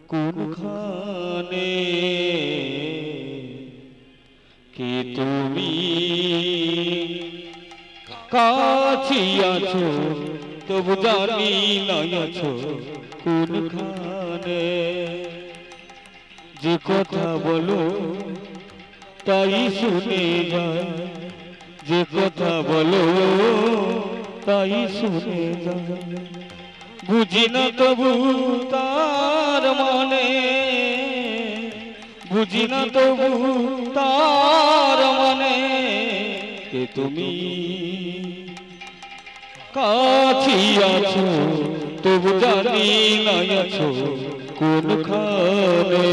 কোনখানে কি তুমি কাছে আছো তবু জানি না আছো কোনখানে যে কথা বলো তাই শুনে যায় যে কথা বলো তাই শুনে যায় বুঝি না তবু তার মানে বুঝি না তবু তার মানে কে তুমি কাছে আছো তবু জানি না আছো কোনখানে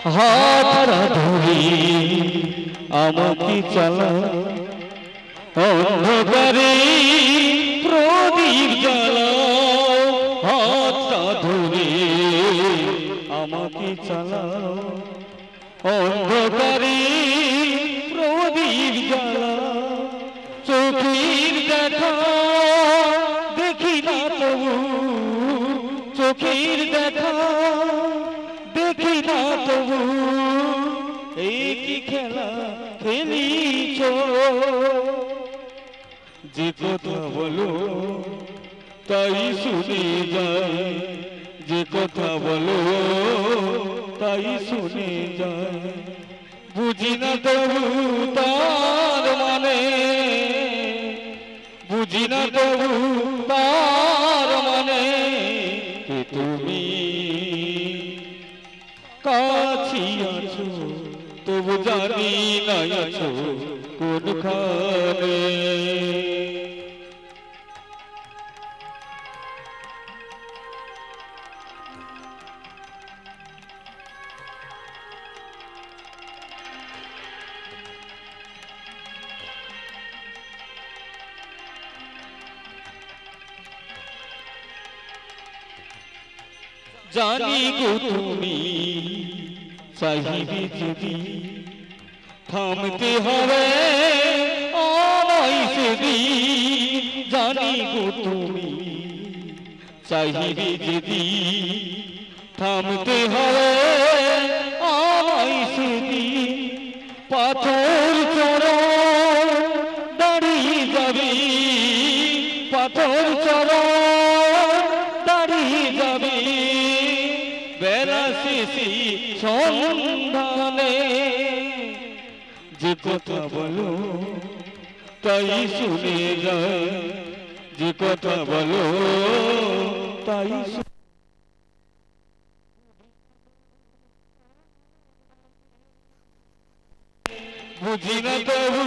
হাতরা ধরে আমাকে চালা অন্ধকারে প্রদীপ জ্বালা হাতরা ধরে আমাকে চালা অন্ধকারে প্রদীপ জ্বালা চোখের দেখা দেখি না তবু চোখের দেখা দেখি না তবু এই কি খেলা খেলিছ যে কথা বলো তাই শুনে যায় যে কথা বলো তাই শুনে যায় বুঝি না তবু তার মানে বুঝি না তবু তার মানে কে তুমি কাছে আছো তবু জানি না আছো কোনখানে জানি গো তুমি চাহিবে যদি থামতে হবে আমায় সেদিন জানি গো তুমি চাহিবে যদি থামতে হবে আমায় সেদিন পাথর চড়ো দাঁড়িয়ে যাবে পাথর চড়ো দাঁড়িয়ে যাবে বেলা শেষে সন্ধানে যে কথা বলো তাই শুনে যায় যে কথা বলো তাই বুঝি না তবু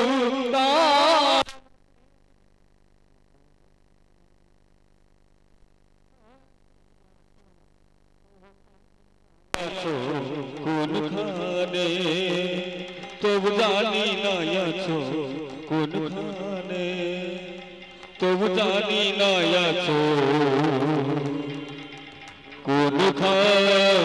কোনখানে তবু জানি না আছো কোনখানে তবু জানি না আছো কোনখানে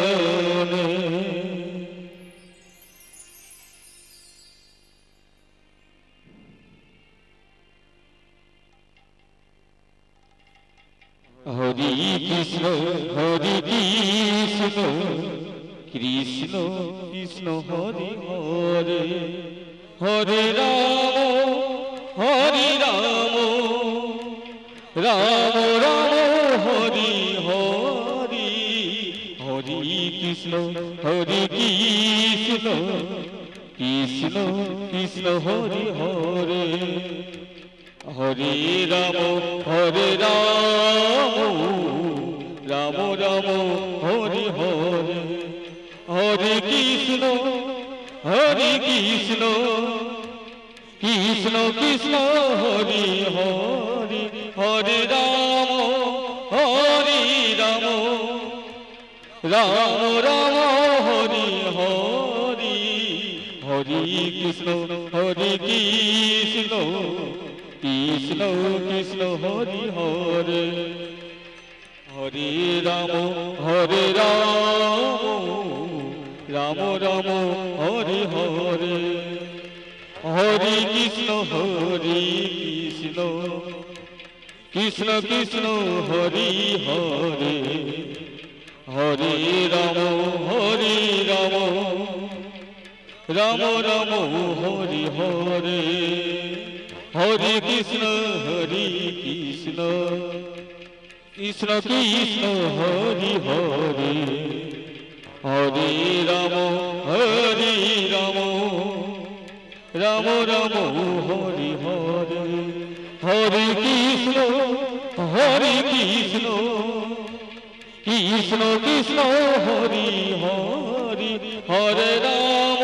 হরি কৃষ্ণ কৃষ্ণ কৃষ্ণ হরি হরে হরে রাম রাম রাম হরি হরি হরি কৃষ্ণ কৃষ্ণ কৃষ্ণ হরি হরে হরে রাম রাম রাম হরি হরে হরে কৃষ্ণ কৃষ্ণ কৃষ্ণ হরি হরি হরে রাম রাম রাম হরি হরি হরি কৃষ্ণ কৃষ্ণ কৃষ্ণ হরি হরে হরে রাম রাম রাম হরি হরে হরি কৃষ্ণ কৃষ্ণ কৃষ্ণ হরি হরে হরে রাম রাম রাম হরি হরে হরে কৃষ্ণ কৃষ্ণ কৃষ্ণ কৃষ্ণ হরি হরে হরে রাম রাম রাম হরি হরে হরে কৃষ্ণ কৃষ্ণ কৃষ্ণ হরি হরি হরে রাম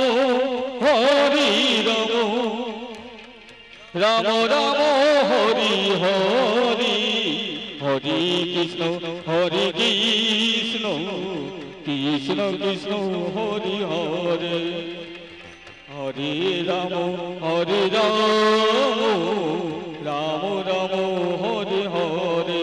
রাম রাম হরি হরি হরি কৃষ্ণ কৃষ্ণ কৃষ্ণ হরি হরে হরে রাম রাম রাম হরে হরে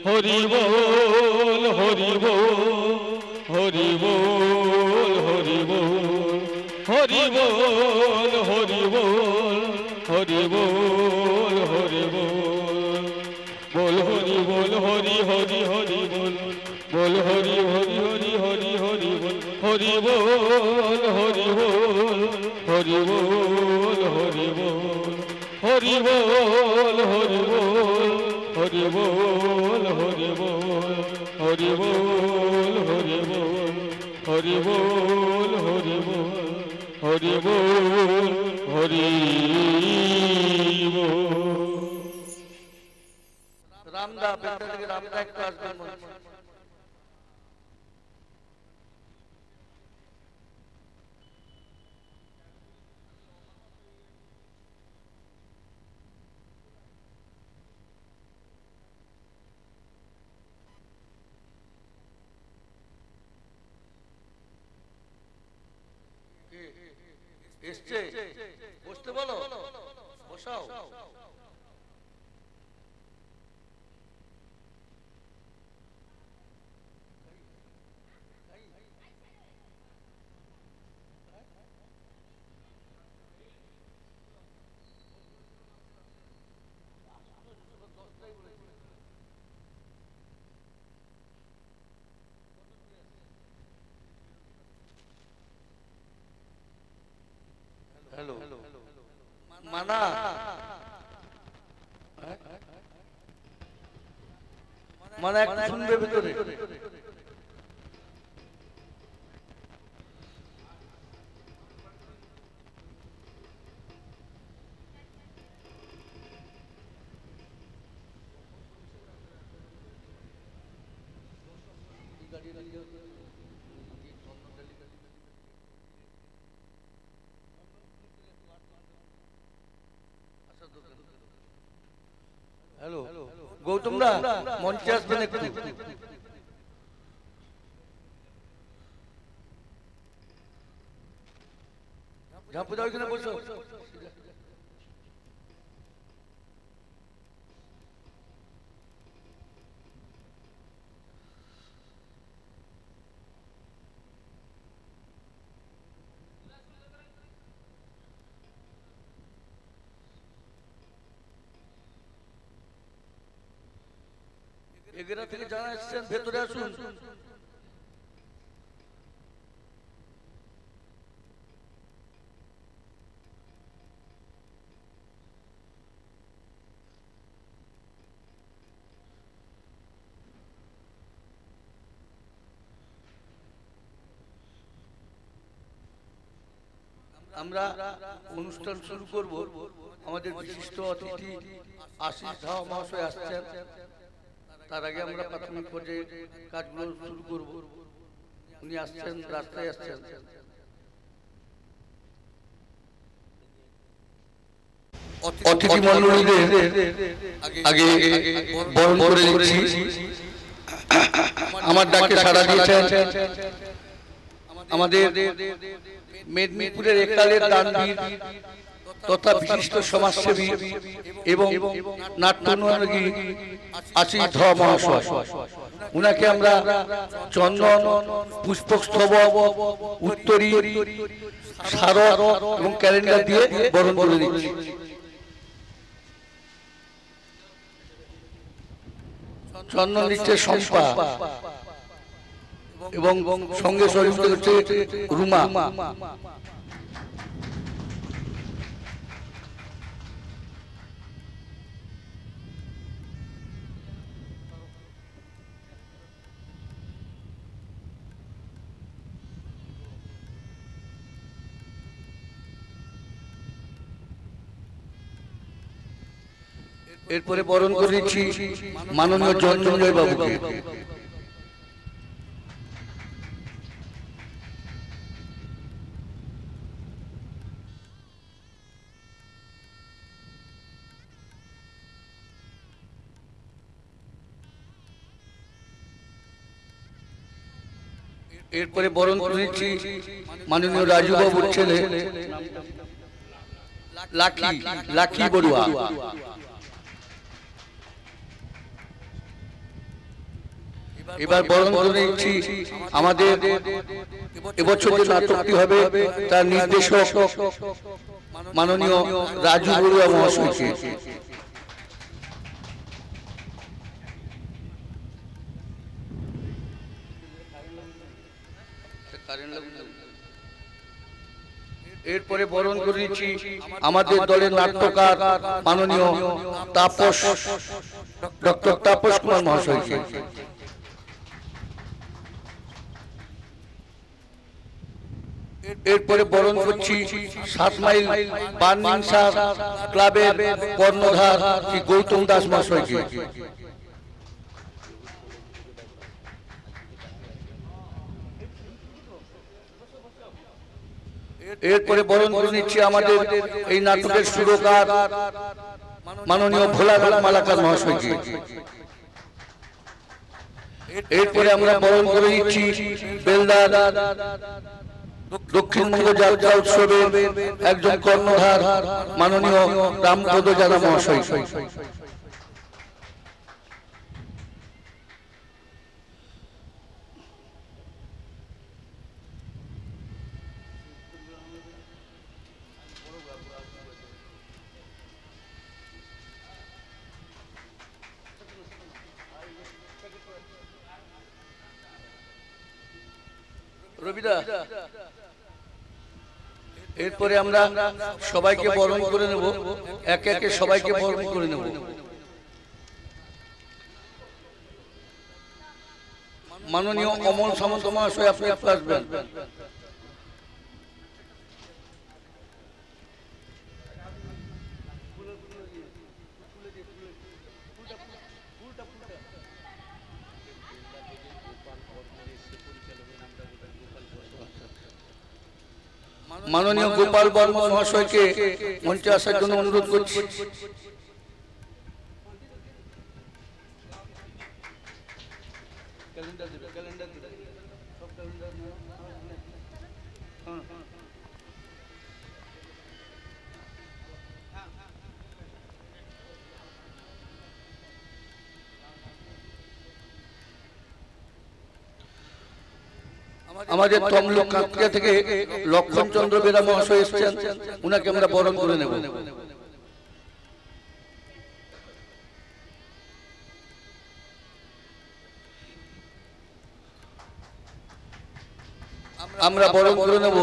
হরি বল হরি বল হরি বল হরি বল হরি বল হরি বল হরি বল হরি বল বল হরি বল হরি হরি হরি বল বল হরি হরি হরি হরি হরি বল হরি বল হরি বল হরি বল হরি বল হরি বল হরি বল হরি বল হরি বল হরি বল হরি বল হরি বল হরি বল হরি বল হরি বল রামদা পেছন থেকে রামদা একটু আসবেন এসছে বসতে বলো বসাও হ্যালো মানা মানা একটু শুনবে ভিতরে হ্যালো গৌতম দা মঞ্চে আসবেন একটু ঝাঁপু দাও এখানে বসো এগেরা থেকে যারা এসেছেন ভেতরে আসুন। আমরা অনুষ্ঠান শুরু করব। আমাদের বিশিষ্ট অতিথি আশিস ধাওয়া মহাশয় আসছেন। তার আগে আমরা প্রাথমিক পর্যায়ে কাজগুলো শুরু করব। উনি আসছেন, রাস্তায় আসছেন। অতিথি মণ্ডলীদের আগে বরণ করে দিচ্ছি। আমার ডাকে সাড়া দিয়েছেন আমাদের মেদিনীপুরের একালের দানবীর তথা বিশিষ্ট সমাজসেবী এবং নাট্যোন্নয়ী আশিস ধাওয়া মহাশয়। উনাকে আমরা চন্দন, পুষ্পস্তবক, উত্তরী, স্মারক এবং ক্যালেন্ডার দিয়ে বরণ করে দিচ্ছি। চন্দন দিচ্ছে শম্পা এবং সঙ্গে সহযোগিতা হচ্ছে রুমা। এরপরে বরণ করে দিচ্ছি মাননীয় জন্মজয় বাবুকে। এরপরে বরণ করে দিচ্ছি মাননীয় রাজু বাবুর ছেলে লাকি বড়ুয়া। এবার বরণ করে দিচ্ছি আমাদের এবছর যে নাটকটি হবে তার নির্দেশক মাননীয় রাজু বড়ুয়া মহাশয়কে। এরপরে বরণ করে দিচ্ছি আমাদের দলের নাট্যকার মাননীয় তাপস, ডক্টর তাপস কুমার মহাশয়কে। এরপরে বরণ করছি 7 মাইল বার্নিংসা ক্লাবের কর্ণধার শ্রী গৌতম দাস মহাশয়কে। এরপরে বরণ করে নিচ্ছি আমাদের এই নাটকের সুরকার মাননীয় ভোলানাথ মালাকার মহাশয়কে। এরপরে আমরা বরণ করে নিচ্ছি বেলদার দক্ষিণবঙ্গ যাত্রা উৎসবের একজন কর্ণধার মাননীয় রামপদ জানা মহাশয়। রবিদা, এরপরে আমরা সবাইকে বরণ করে নেব, একে একে সবাইকে বরণ করে নেব। মাননীয় অমল সামন্ত মহাশয় আপনি আসবেন। মাননীয় গোপাল বর্মা মহাশয়কে মঞ্চে আসার জন্য অনুরোধ করছি। আমাদের তমলুক কাঁকড়া থেকে লক্ষণ চন্দ্র বেরা মহাশয় এসেছেন, উনাকে আমরা বরণ করে নেব। আমরা বরণ করে নেব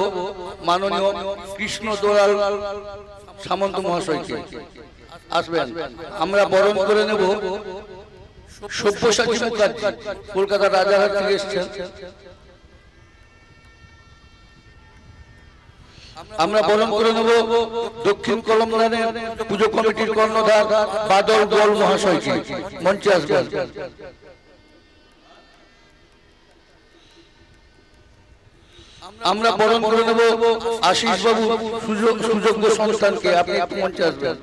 মাননীয় কৃষ্ণ দোলাল সামন্ত মহাশয়কে। আসবেন। আমরা বরণ করে নেব সব্যসাচী মুখার্জি, কলকাতা রাজারহাট থেকে এসেছেন। আমরা বরণ করে নেব দক্ষিণ কলমদানের পুজো কমিটির কর্ণধার বাদল গোল মহাশয়কে। মঞ্চে আসবেন। আমরা বরণ করে নেব আশিস বাবু সুযোগ্য সন্তানকে। আপনি একটু মঞ্চে আসবেন।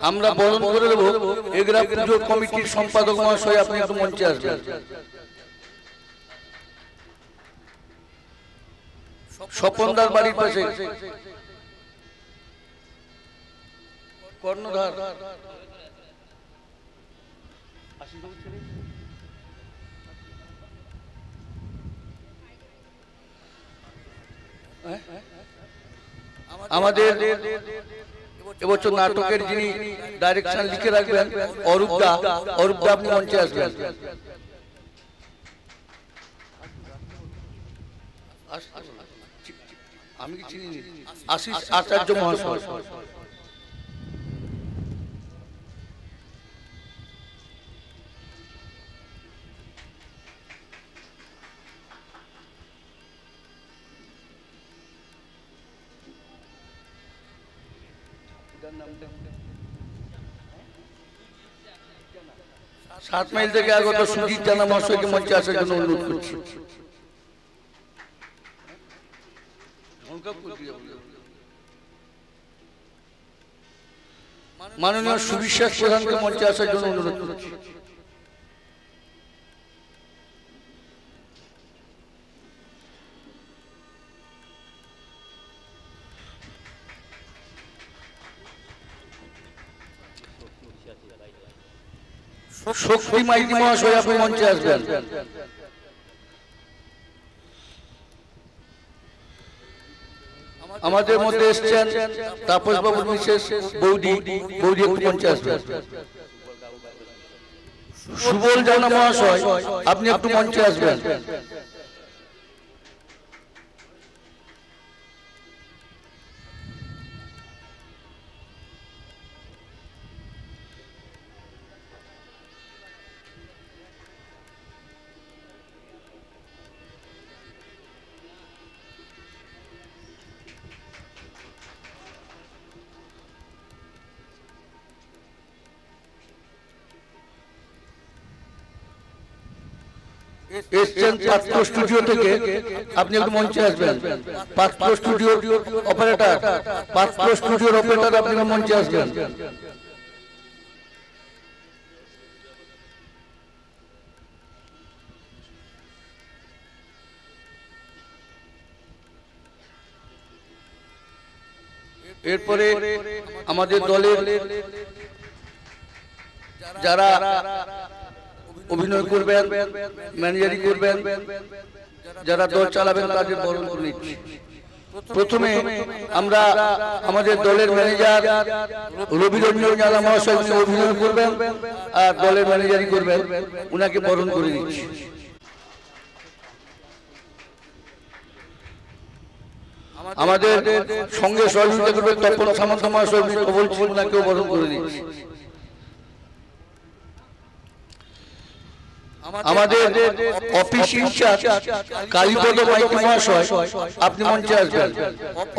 আমরা বরণ করে দেব এগরা পুজো কমিটির সম্পাদক মহাশয়। আপনি একটু মঞ্চে আসবেন। স্বপনদার বাড়ির পাশে কর্ণধার আমাদের এবছর নাটকের যিনি ডাইরেকশন লিখে রাখবেন অরূপদা। অরূপদা আপনি মঞ্চে আসবেন। আমি কি চিনি? আশিস আচার্য মহাশয়। সাত মাইল থেকে আগত সুজিত জানা মহাশয়কে মঞ্চে আসার জন্য অনুরোধ করছি। মাননীয় সুবিশ্বাস প্রধানকে মঞ্চে আসার জন্য অনুরোধ করছি। শক্তি মাইতি মহাশয় আপনি মঞ্চে আসবেন। আমাদের মধ্যে এসছেন তাপস বাবুর মিসেস বৌদি। বৌদি একটু মঞ্চে আসবেন। সুবল জানা মহাশয় আপনি একটু মঞ্চে আসবেন। এসছেন পাত্র স্টুডিও থেকে। আপনি একটু মঞ্চে আসবেন। পাত্র স্টুডিওর অপারেটর, পাত্র স্টুডিওর অপারেটর আপনি মঞ্চে আসবেন। এরপরে আমাদের দলের যারা অভিনয় করবেন, ম্যানেজারি করবেন, যারা দল চালাবেন তাদের বরণ করে নিচ্ছি। প্রথমে আমরা আমাদের দলের ম্যানেজার রবিরঞ্জন জানা মহাশয় অভিনয় করবেন আর দলের ম্যানেজারি করবেন, উনাকে বরণ করে নিচ্ছি। আমাদের সঙ্গে সহযোগিতা করবেন তপন সামন্ত মহাশয়, বলছি উনাকেও বরণ করে নিচ্ছি। আমাদের অফিস ইনচার্জ কালীপদ মাইতি মহাশয় আপনি মঞ্চে আসবেন।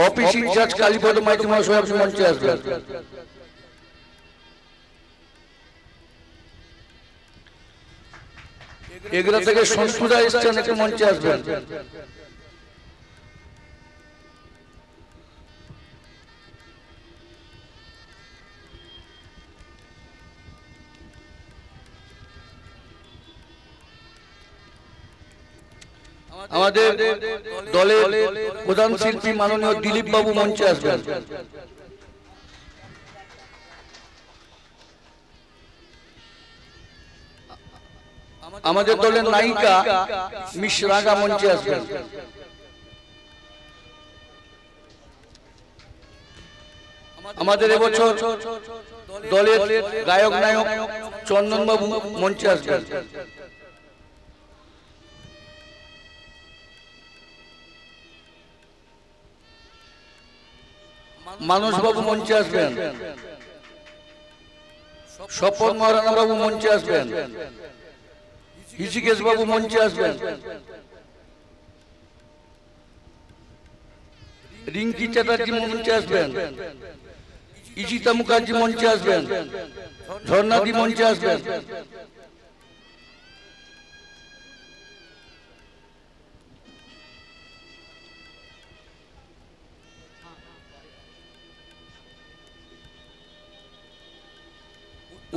অফিস ইনচার্জ কালীপদ মাইতি মহাশয় আপনি মঞ্চে আসবেন। এগুলা থেকে সন্তুদা এসছেন, একটু মঞ্চে আসবেন। আমাদের দলের প্রধান শিল্পী মাননীয় দিলীপ বাবু মঞ্চে আসবেন। আমাদের দলের নায়িকা মিস রাগা মঞ্চে আসবেন। আমাদের এবছর দলের গায়ক নায়ক চন্দন বাবু মঞ্চে আসবেন। মানস বাবু মঞ্চে আসবেন। স্বপন মহারানা বাবু মঞ্চে আসবেন। ঋষিকেশ বাবু মঞ্চে আসবেন। রিঙ্কি চ্যাটার্জি মঞ্চে আসবেন। ইশিতা মুখার্জি মঞ্চে আসবেন। ঝর্ণাদি মঞ্চে আসবেন।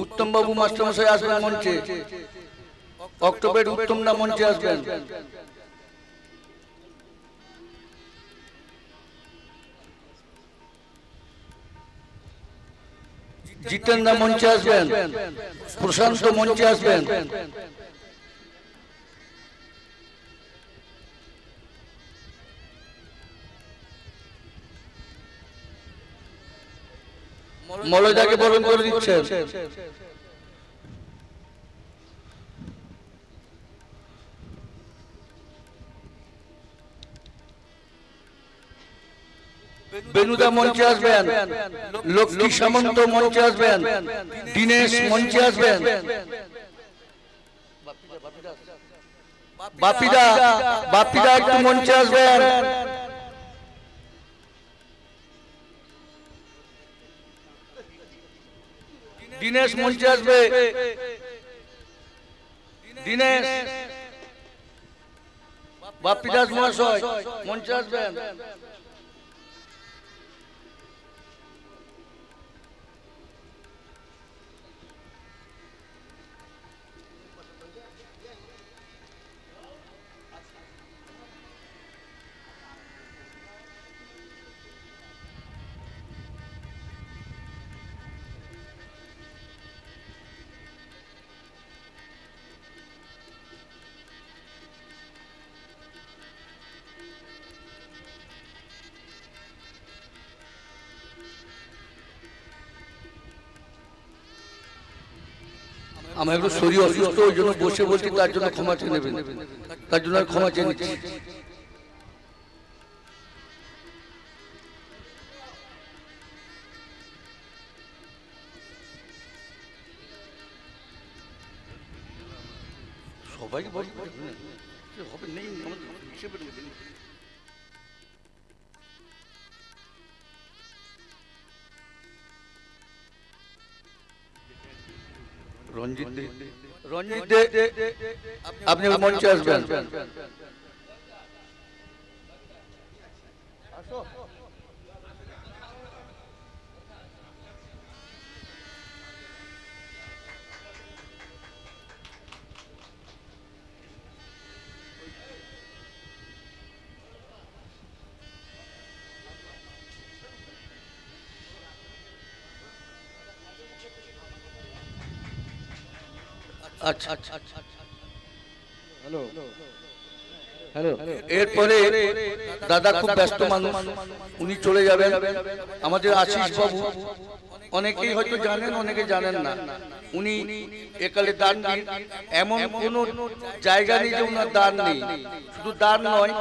উত্তম বাবু মাস্টারমশাই আসবেন মঞ্চে। অক্টোবর উত্তম না মঞ্চে আসবেন। জিতেন দা মঞ্চে আসবেন। প্রশান্ত মঞ্চে আসবেন। মলয়দাকে বরণ করে দিচ্ছেন। বেনুদা মঞ্চে আসবেন। লক্ষ্মী সামন্ত মঞ্চে আসবেন। দীনেশ মঞ্চে আসবেন। বাপিদা বাপিদা একটু মঞ্চে আসবেন। দীনেশ মঞ্চে আসবে। দীনেশ বাপিদাস মহাশয় মঞ্চে আসবেন। আমার একটু শরীর অসুস্থ, ওই জন্য বসে বলছি, তার জন্য ক্ষমা চেয়ে নেবেন। তার জন্য ক্ষমা চেয়ে নিচ্ছি। সবাই হবে নেই হিসেবে রঞ্জিত দে, রঞ্জিত দে আপনি মঞ্চে আসবেন। আচ্ছা হ্যালো হ্যালো। এরপরে দাদা খুব ব্যস্ত মানুষ, উনি চলে যাবেন। আমাদের আশিস বাবু অনেকেই হয়তো জানেন, অনেকে জানেন না। উনি একালে দান দিন, এমন কোন জায়গা নেই যে উনার দান নেই। শুধু দান নয়,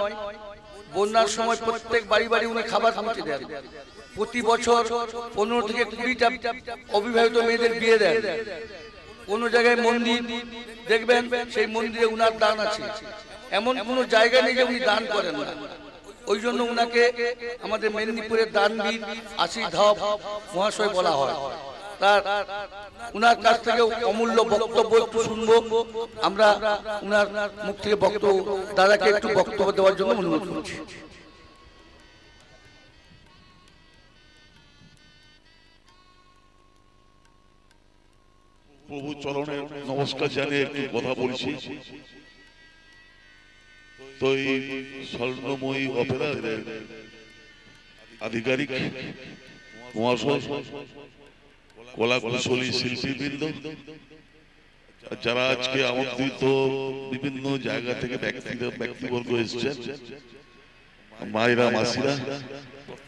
বন্যার সময় প্রত্যেক বাড়ি বাড়ি উনি খাবার পৌঁছে দেন। প্রতি বছর 15 থেকে 20টা অবিবাহিত মেয়েদের বিয়ে দেন। কোন জায়গায় মন্দির দেখবেন, সেই মন্দিরে উনার দান আছে। এমন কোন জায়গা নেই যে উনি দান করেন না। ওই জন্য উনাকে আমাদের মেদিনীপুরের দানবীর আশিস ধাওয়া মহাশয় বলা হয়। তার উনার কাছ থেকে অমূল্য বক্তব্য একটু শুনবো আমরা। উনার মুখ থেকে বক্তব্য, দাদাকে একটু বক্তব্য দেওয়ার জন্য অনুরোধ করছি। প্রভু চরণে নমস্কার জানিয়ে একটু কথা বলছি। তো এই স্বর্ণময়ী অপেরার আধিকারিক মহাশয়, কলা কুশলী শিল্পীবৃন্দ, যারা আজকে আমন্ত্রিত বিভিন্ন জায়গা থেকে ব্যক্তিবর্গ এসেছেন, মায়েরা মাসিরা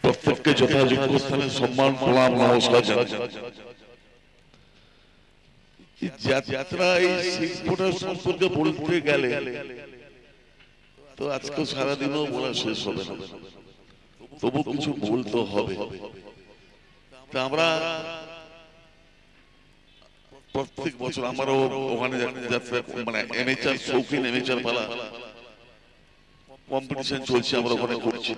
প্রত্যেককে যথাযোগ্য স্থানে সম্মান প্রণাম নমস্কার জানাই। যাত্রা এই শিল্পটার সম্পর্কে বলতে গেলে তো আজকে সারাদিনও বলা শেষ হবে না, তবু কিছু বলতে হবে। তা আমরা প্রত্যেক বছর আমারও ওখানে যাত্রা মানে এমেচার শৌখিন এমেচার পালা কম্পিটিশন চলছে, আমরা ওখানে করছি।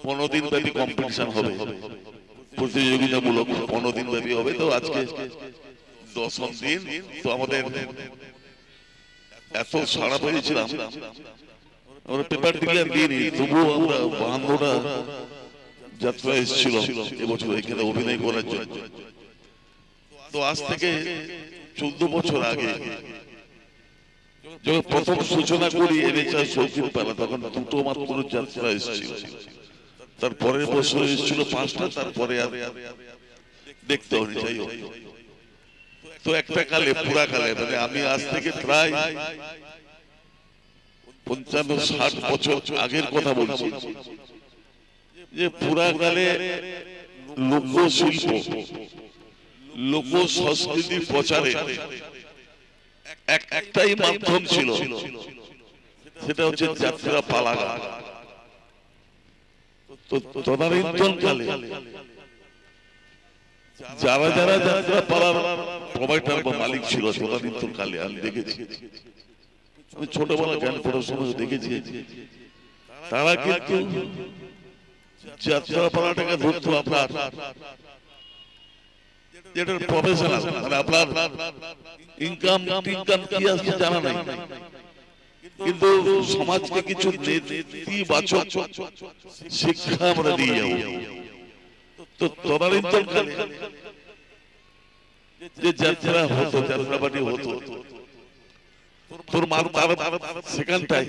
15 দিন ব্যাপী কম্পিটিশন হবে, প্রতিযোগিতামূলক 15 দিন ব্যাপী হবে। তো আজকে 10ম দিন, তো আমাদের এত সাড়া পেয়েছিলাম, আমরা পেপার ডিক্লেয়ার দিইনি, তবুও আমরা 52টা যাত্রা এসেছিল এবছর এখানে অভিনয় করার জন্য। তো আজ থেকে 14 বছর আগে যখন প্রথম সূচনা করি এনেচার শৌখিন পালা, তখন 2টো মাত্র যাত্রা এসেছিল। তার পরের বছর এসেছিল 5টা, তারপরে আর দেখতে হয়নি। যাই হোক, তো একটা কালে পুরা কালে মানে আমি আজ থেকে প্রায় 55-60 বছর আগের কথা বলছি, যে পুরা কালে লোকশিল্প লোক সংস্কৃতির প্রচারে একটাই মাধ্যম ছিল, সেটা হচ্ছে যাত্রা পালা গান। তো তদানীন্তন কালে যারা যারা যাত্রা পালার প্রোভাইডার বা মালিক ছিল তদানীন্তন কালে আমি দেখেছি, আমি ছোটবেলা জ্ঞান পড়ার সময় দেখেছি, তারা কিন্তু যাত্রা পালাটাকে ধরতো আপনার যেটা প্রফেশনাল, মানে আপনার ইনকাম কি আছে জানা নাই, কিন্তু সমাজকে কিছু নেতিবাচক শিক্ষা আমরা দিয়ে যাবো। তো তদানীন্তন কালে যে যাত্রা হতো, যাত্রাপাটি হতো, তোর মান তার সেখানটাই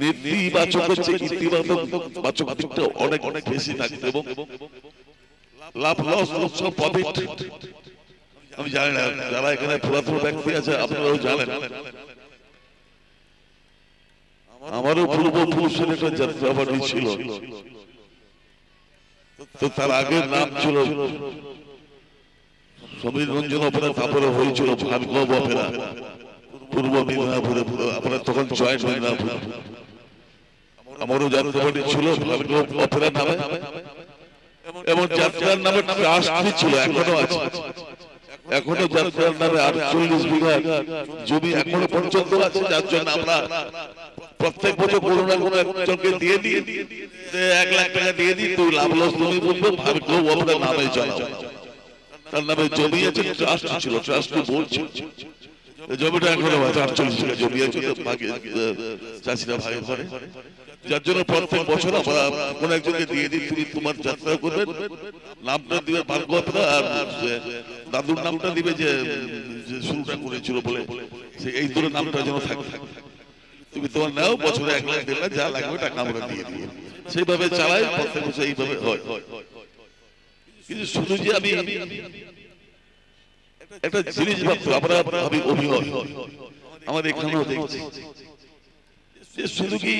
নেতিবাচক হচ্ছে ইতিবাচক দিকটা অনেক অনেক বেশি থাকতো, এবং লাভ লস সব প্রফিট। আমি জানি না, যারা এখানে পুরাতন ব্যক্তি আছে আপনারাও জানেন, আমারও পূর্বপুরুষের একটা যাত্রাবাড়ি ছিল। তো তার আগের নাম ছিল সমীর রঞ্জন অপেরা, তারপরে হয়েছিল ভার্গব অপেরা পূর্ব মেদিনীপুরে, আমরা তখন জয়েন্ট মেদিনীপুর। আমারও যাত্রাবাড়ি ছিল ভার্গব অপেরা নামে, এবং যাত্রার নামে ট্রাস্ট ছিল, এখনো আছে। এখনো যাত্রার নামে 48 বিঘা জমি এখনো পর্যন্ত আছে, যার জন্য আমরা প্রত্যেক বছর কোনো না কোনো একজনকে দিয়ে দিই, 1 লাখ টাকা দিয়ে দিই, তুই লাভ লস জমি বলবো ভার্গব অপেরা নামে চালাও। তার নামে জমি আছে, ট্রাস্ট ছিল, ট্রাস্ট বলছে জমিটা এখনো আছে, 48 বিঘা জমি আছে, ভাগে চাষিরা ভাগে করে। যার জন্য প্রত্যেক বছর আমরা কোন একজনকে দিয়ে দিই, তুমি তোমার যাত্রা করবেন, নামটা দিবে ভার্গব অপেরা, আর দাদুর নামটা দিবে যে শুরুটা করেছিল বলে, এই ধরে নামটা যেন থাকে। তুমি তোমার নাও, বছরে 1 লাখ 1.5 লাখ যা লাগবে টাকা আমরা দিয়ে দিই, সেইভাবে চালাই প্রত্যেক বছর এইভাবে হয়। কিন্তু শুধু যে আমি একটা জিনিস ভাবতো, আমরা ভাবি অভিনয়, আমাদের এখানেও দেখছি যে শুধু কি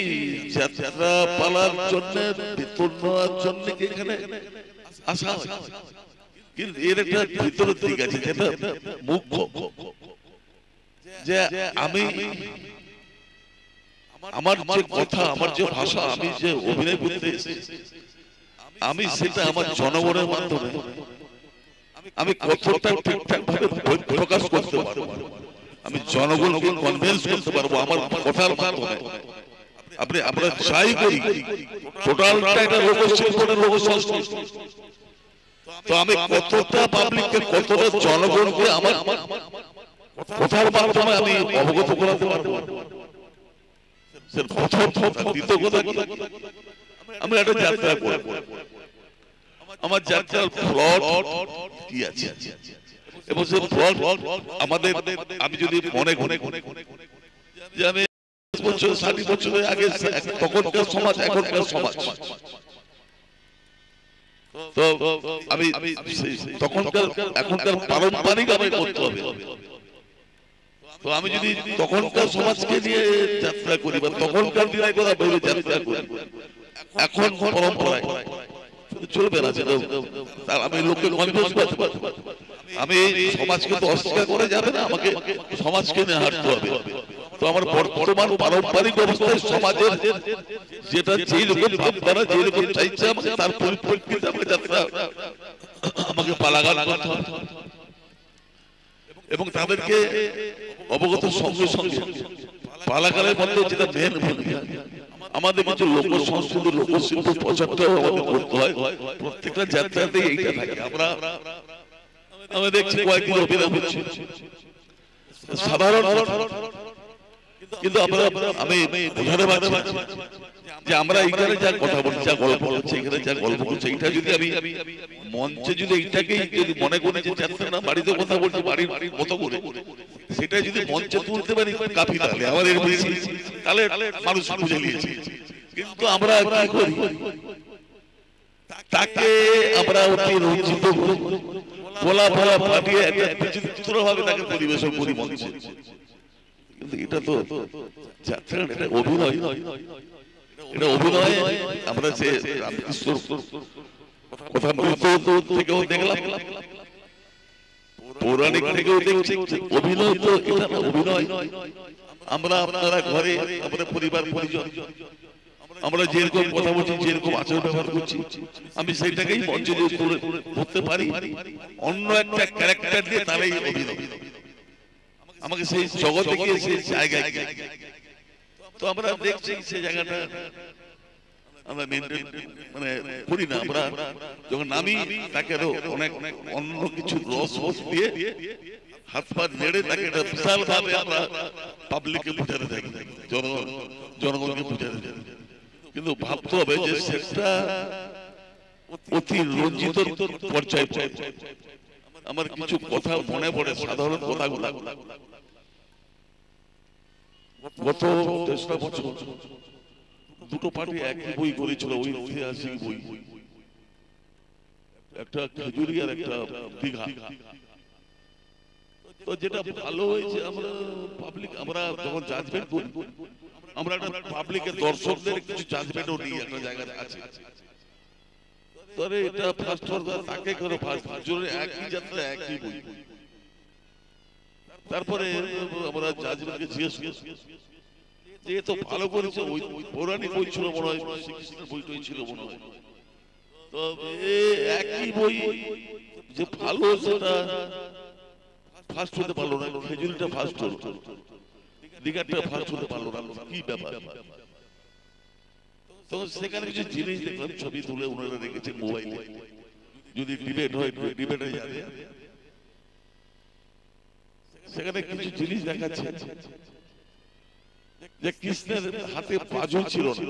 যাত্রা পালার জন্য বেতন নেওয়ার জন্য কি এখানে আসা হয়, কিন্তু এর একটা ভিতরের দিক আছে যেটা মুখ্য, যে আমি আমার যে কথা, আমার যে ভাষা, আমি যে অভিনয় করতে এসেছি, আমি সেটা আমার জনগণের মাধ্যমে আমি কতটা ঠিকঠাক ভাবে প্রকাশ করতে পারবো, আমি জনগণকে কনভিন্স করতে পারবো আমার কথার মাধ্যমে। আমরা চাই করি টোটালটা এটা লোকশিল্পের লোকসংস্কৃতি, তো আমি কতটা পাবলিককে, কতটা জনগণকে আমার কথার মাধ্যমে আমি অবগত করাতে পারবো। দ্বিতীয় কথা, আমি একটা যাত্রা করব, আমার যাত্রার প্লট কি আছে, এবং সেই প্লট আমাদের, আমি যদি মনে করি যে আমি 60 বছরের আগে তখনকার সমাজ এখনকার সমাজ, তো আমি তখনকার এখনকার পারম্পরিক আমি করতে হবে। তো আমি যদি তখনকার সমাজকে নিয়ে যাত্রা করি বা তখনকার দিনের কথা ভেবে যাত্রা করি, এখন পরম্পরায় চলবে না। আমি লোককে কনভিন্স করতে পারবো, আমি সমাজকে তো অস্বীকার করে যাবে না, আমাকে সমাজকে নিয়ে হাঁটতে হবে। তো আমার বর্তমান পারম্পরিক অবস্থায় সমাজের যেটা যেই রকম ভাবনা যেই রকম চাইছে আমাকে তার পরিপ্রেক্ষিতে আমাকে যাত্রা আমাকে পালাগান করতে হবে এবং তাদেরকে অবগত সঙ্গে সঙ্গে পালাগানের মধ্যে যেটা মেন ভূমিকা, আমাদের কিছু লোক সংস্কৃতি লোকশিল্প প্রচারটাও আমাদের করতে হয়। প্রত্যেকটা যাত্রাতে এইটা থাকে। আমরা দেখছি কয়েকদিন অভিনয় হচ্ছে সাধারণ, কিন্তু আমি বোঝাতে পারছি যে আমরা এইখানে যা কথা বলছি, যা গল্প হচ্ছে, এখানে যা গল্প করছে, এইটা যদি আমি মঞ্চে যদি এইটাকেই যদি মনে করি যে যাত্রা না বাড়িতে কথা বলছি বাড়ির মতো করে, সেটা যদি মঞ্চে তুলতে পারি কাফি, তাহলে আমাদের তাহলে মানুষ বুঝে নিয়েছে। কিন্তু আমরা কি করি, তাকে আমরা অতি রঞ্জিত করি, বলা ফলা ফাটিয়ে একটা বিচিত্র ভাবে তাকে পরিবেশন করি মঞ্চে। কিন্তু এটা তো যাত্রা, এটা অভিনয়, এটা অভিনয়। আমরা যে রামকৃষ্ণ কথা থেকেও দেখলাম, পৌরাণিক থেকেও দেখছি, অভিনয় তো এটা অভিনয়। আমরা আপনারা ঘরে আমাদের পরিবার পরিজন আমরা যেরকম কথা বলছি, যেরকম আচরণ ব্যবহার করছি, আমি সেইটাকেই মঞ্চে দিয়ে তুলে ধরতে পারি অন্য একটা ক্যারেক্টার দিয়ে, তারাই অভিনয়। আমাকে সেই জগতে গিয়ে সেই জায়গায়, তো আমরা দেখছি সেই জায়গাটা আমরা মেনটেন মানে করি না। আমরা যখন নামি তাকে আরো অনেক অন্য কিছু রস দিয়ে হাত পা নেড়ে তাকে বিশাল ভাবে আমরা পাবলিককে বুঝাতে থাকি, জনগণকে বুঝাতে থাকি। কিন্তু ভাবতে হবে যে সেটা অতি রঞ্জিত পর্যায়ে। আমার কিছু কথা মনে পড়ে, সাধারণ কথাগুলো। গত 10টা বছর দুটো পার্টি একই বই করেছিল, ওই ঐতিহাসিক বই, একটা খেজুরি আর একটা দীঘা। তো যেটা ভালো হয়েছে, আমরা পাবলিক, আমরা যখন জাজমেন্ট করি, আমরা একটা পাবলিকের দর্শকদের কিছু জাজমেন্টও নিই একটা জায়গায় আছে। তবে এটা ফার্স্ট হওয়ার তাকে করে ফার্স্ট, একই যাত্রা একই বই। তারপরে আমরা জাজমেন্টকে জিজ্ঞেস যে তো ভালো করেছে, ওই পৌরাণিক বই ছিল মনে হয়, শ্রীকৃষ্ণের বইটাই ছিল মনে হয়। তো একই বই যে ভালো সেটা ফার্স্ট হতে পারলো না, খেজুরিটা ফার্স্ট হলো, দীঘাটা ফার্স্ট হতে পারলো না, কি ব্যাপার? তো সেখানে কিছু জিনিস দেখলাম, ছবি তুলে ওনারা রেখেছে মোবাইলে, যদি ডিবেট হয় ডিবেটে যাবে, সেখানে কিছু জিনিস দেখাচ্ছে যে কৃষ্ণের হাতে বাজু ছিল না,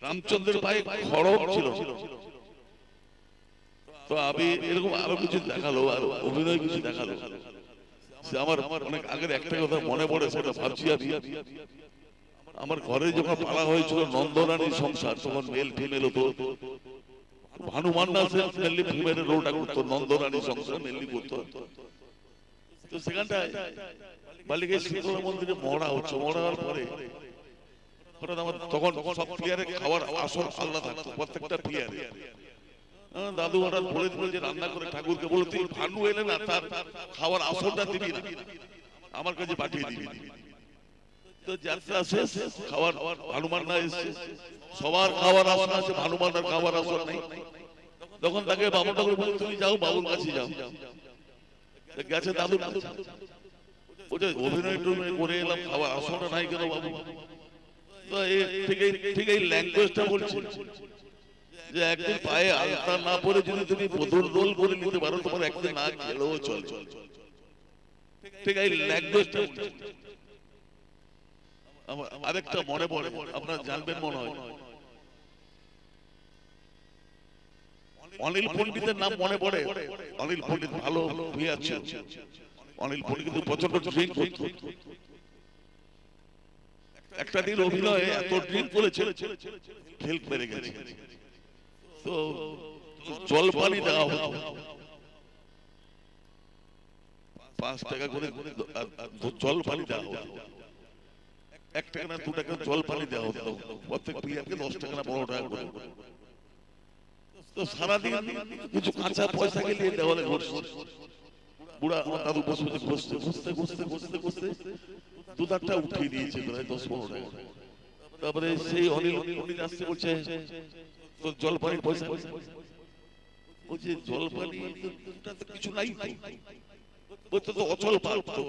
রামচন্দ্রের পায়ে খড়গ ছিল। তো আমি এরকম আরো কিছু দেখালো, আর অভিনয় কিছু দেখালো। আমার অনেক আগের একটা কথা মনে পড়ে, সেটা ভাবছি আমি। আমার ঘরে যখন পালা হয়েছিল নন্দরানীর সংসার, তখন মেল ফিমেল হতো। ভানুমান মেনলি ফিমেলের রোলটা করতো, নন্দরানীর সংসার মেনলি করতো। তো সেখানটায় বালিকায় শীতলা মন্দিরে মহড়া হচ্ছে, মহড়া হওয়ার পরে হঠাৎ আমার তখন সব প্লেয়ারে খাওয়ার আসর আল্লাহ থাকতো, প্রত্যেকটা প্লেয়ারে। দাদু হঠাৎ বলে দিল যে রান্না করে ঠাকুরকে বলে, তুই ভানু এলে না, তার খাওয়ার আসরটা দিবি না, আমার কাছে পাঠিয়ে দিবি। তো যাত্রা শেষ, খাওয়ার ভানুমান না এসছে, সবার খাওয়ার আসর আছে, ভানুমানের খাওয়ার আসর নেই। তখন তাকে বাবু ঠাকুর বলে, তুমি যাও বাবুর কাছে যাও। গেছে দাদু, অভিনয় টভিনয় করে এলাম, খাওয়ার আসরটা নাই কেন বাবু? ঠিক এই ল্যাঙ্গুয়েজটা বলছে যে একদিন পায়ে আলতা না পরে যদি তুমি বদল রোল করে নিতে পারো, তোমার একদিন না খেলেও চল। ঠিক এই ল্যাঙ্গুয়েজটা। আরেকটা মনে পড়ে, আপনারা জানবেন মনে হয়, অনিল পণ্ডিতের নাম মনে পড়ে। অনিল পণ্ডিত ভালো হয়ে আছে। অনিল পণ্ডিত কিন্তু প্রচন্ড ড্রিঙ্ক করতো। একটা দিন অভিনয়ে এত ড্রিঙ্ক করেছে, খেল মেরে গেছে। তো জল পানি দেওয়া হতো, 5 টাকা করে জল পানি দেওয়া হতো, 1 টাকা না 2 টাকা জল পানি দেওয়া হতো, প্রত্যেক প্লেয়ারকে 10 টাকা না 15 টাকা করে। তো সারাদিন কিছু কাঁচা পয়সা গেলে দেওয়ালে ঘুরছে, বুড়া আমার দাদু বসে বসে ঘষতে ঘষতে ঘষতে ঘষতে ঘষতে 2-4টা উঠিয়ে দিয়েছে প্রায় 10-15 টাকা। তারপরে সেই অনিল আসতে বলছে তো জল পানির পয়সা, বলছে জল পানি কিছু নাই, বলতে তো অচল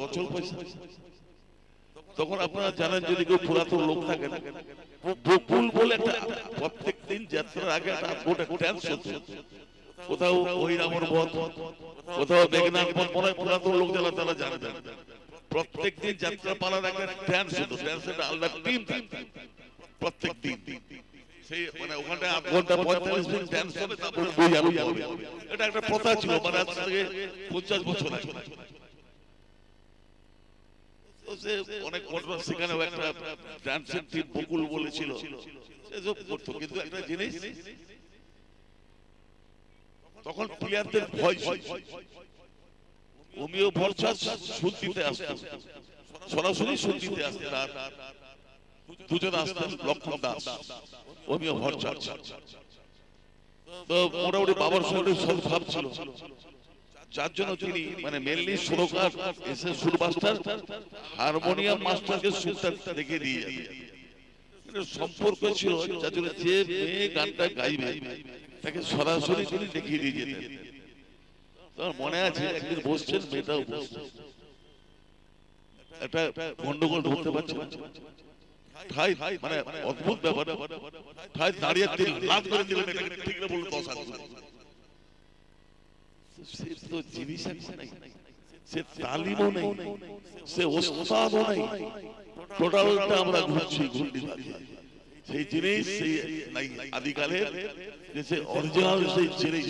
অচল পয়সা। তখন আপনারা জানেন যদি কেউ পুরাতন লোক থাকেন, বকুল বলে একটা প্রত্যেক দিন যাত্রার আগে একটা ড্যান্স হতো, কোথাও হরিরামর পথ, কোথাও মেঘনাথ পথ, মনে হয় পুরাতন লোক যারা তারা জানেন। প্রত্যেক দিন যাত্রা পালার আগে ড্যান্স হতো, ড্যান্সের আলাদা টিম প্রত্যেক দিন। সেই মানে ওখানে 8 ঘন্টা 45 মিনিট ড্যান্স হবে, তারপর বই আরম্ভ হবে। এটা একটা প্রথা ছিল, মানে আজ থেকে 50 বছর আগে। অনেক ঘটনা, সেখানেও একটা ডান্সের টিম বকুল বলেছিল, এসব করতো। কিন্তু একটা জিনিস, তখন প্লেয়ারদের ভয়, হোমিও ভরসা সুদ দিতে আসতো, সরাসরি সুদ দিতে আসতেন। আর দুজন আসতেন, লক্ষণ দাস, হোমিও ভরসা। তো মোটামুটি বাবার সঙ্গে সদ্ভাব ছিল, যার জন্য তিনি মানে মেনলি সুরকার এসে সুর মাস্টার, হারমোনিয়াম মাস্টারকে সুরটা দেখে দিয়ে সম্পর্ক ছিল, যার জন্য যে মেয়ে গানটা গাইবে তাকে সরাসরি তিনি দেখিয়ে দিয়ে যেতেন। তোমার মনে আছে একদিন বসছেন, মেয়েটাও একটা গন্ডগোল ধরতে পারছে না, ঠাই মানে অদ্ভুত ব্যাপার, ঠাই দাঁড়িয়ে তিনি হাত করে দিলেন, এটাকে ঠিক না বললো 10 হাত। সে তো জিনিস নাই, সে তালিমও নেই, সে ওস্তাদও নেই, টোটালটা আমরা ঘুরছি ঘুরছি। সেই জিনিস সেই নাই আদিকালের, যে সে অরিজিনাল সেই জিনিস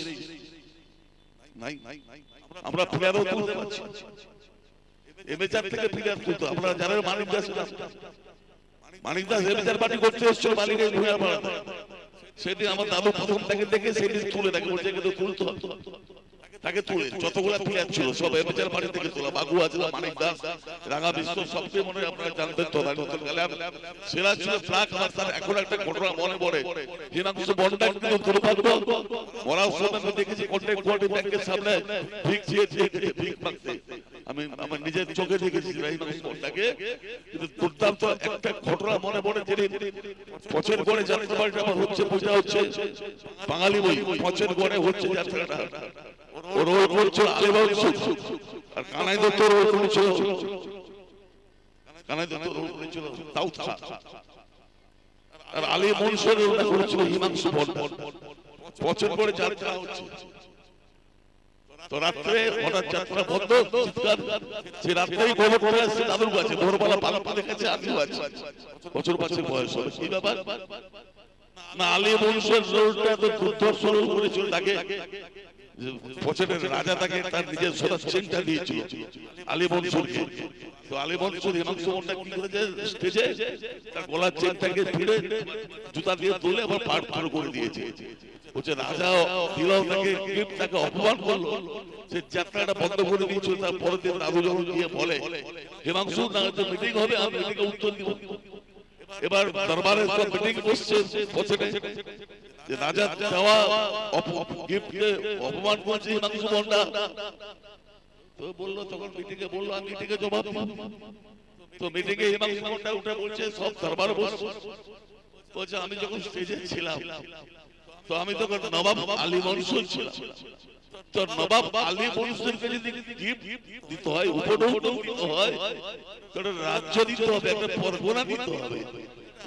নাই। আমরা প্লেয়ারও তুলতে পারছি, এমএচআর থেকে প্লেয়ার তুলতো। আপনারা জানেন মানিক দাস এমএচআর পার্টি করতে এসেছিল মালিকের ঘুরে পাড়াতে। সেদিন আমার দাদু প্রথম তাকে দেখে সেদিন তুলে তাকে বলছে কিন্তু তুলতে হতো, তাকে তুলে যতগুলো প্লেয়ার ছিল সব এমএচআর পার্টি থেকে তোলা। বাবু আছে, মানিক দাস, রাঙা বিশ্ব, সবচেয়ে মনে আপনারা জানতেন তো সেরা ছিল প্রাক। আমার তার এখন একটা ঘটনা মনে পড়ে, হিমাংশু বন্ডা কিন্তু দুর্ভাগ্য মরার সময় আমি দেখেছি কন্ট্রাক্ট কোয়ার্টার ব্যাংকের সামনে ভিক চেয়েছে, ভিক মাগতে। আমি আমার নিজের চোখে দেখেছি হিমাংশু বন্ডাকে। কিন্তু দুর্দান্ত একটা ঘটনা মনে পড়ে, যিনি পচের গড়ে যাত্রাবাড়িটা আমার হচ্ছে, পূজা হচ্ছে বাঙালি বই, পচের গড়ে হচ্ছে যাত্রাটা। ও রোল করছিল আলিবাউসু, আর কানাই দত্ত রোল করেছিল, কানাই দত্ত রোল করেছিল তাউথা, আর আলী মনসুর রোল করেছিল হিমাংশু বন্ডা। পচের গড়ে যাত্রা হচ্ছে, তো রাত্রে হঠাৎ যাত্রা বন্ধ, চিৎকার। সে রাত্রেই খবর আসছে দাদুর কাছে, ভোরবেলা পালাপা দেখেছে আজু আছে, বছর 5 বয়স হবে। কি ব্যাপার না, আলী মনসুর রোলটা তো দুর্ধর্ষ রোল করেছিল, তাকে পচেনের রাজা তাকে তার নিজের সোনার চেনটা দিয়েছিল আলী মনসুরকে। তো আলী মনসুর হিমাংশু বন্ডা কি করেছে, স্টেজে তার গলার চেনটাকে ফিরে জুতা দিয়ে তুলে আবার পাট ফাড় করে দিয়েছে। বলছে রাজা দিলাও তাকে গিফট, তাকে অপমান করলো, সে যাত্রাটা বন্ধ করে দিয়েছিল। তার পরের দিন দাদু যখন গিয়ে বলে হিমাংশু মিটিং হবে, আমি মিটিংয়ে উত্তর দিব। এবার দরবারে সব মিটিং বসছে, পচেনে রাজা দেওয়া গিফটকে অপমান করছে হিমাংশু বন্ডা। তো বললো, তখন মিটিংয়ে বললো আমি মিটিংয়ে জবাব দিব। তো মিটিংয়ে হিমাংশু বন্ডা উঠে বলছে সব দরবার বলছে আমি যখন স্টেজে ছিলাম তো আমি তখন নবাব আলী মনসুর ছিলাম। তো নবাব আলী মনসুরকে যদি গিফট দিতে হয়, উপঢৌকন দিতে হয়, রাজ্য দিতে হবে, একটা পরগনা দিতে হবে।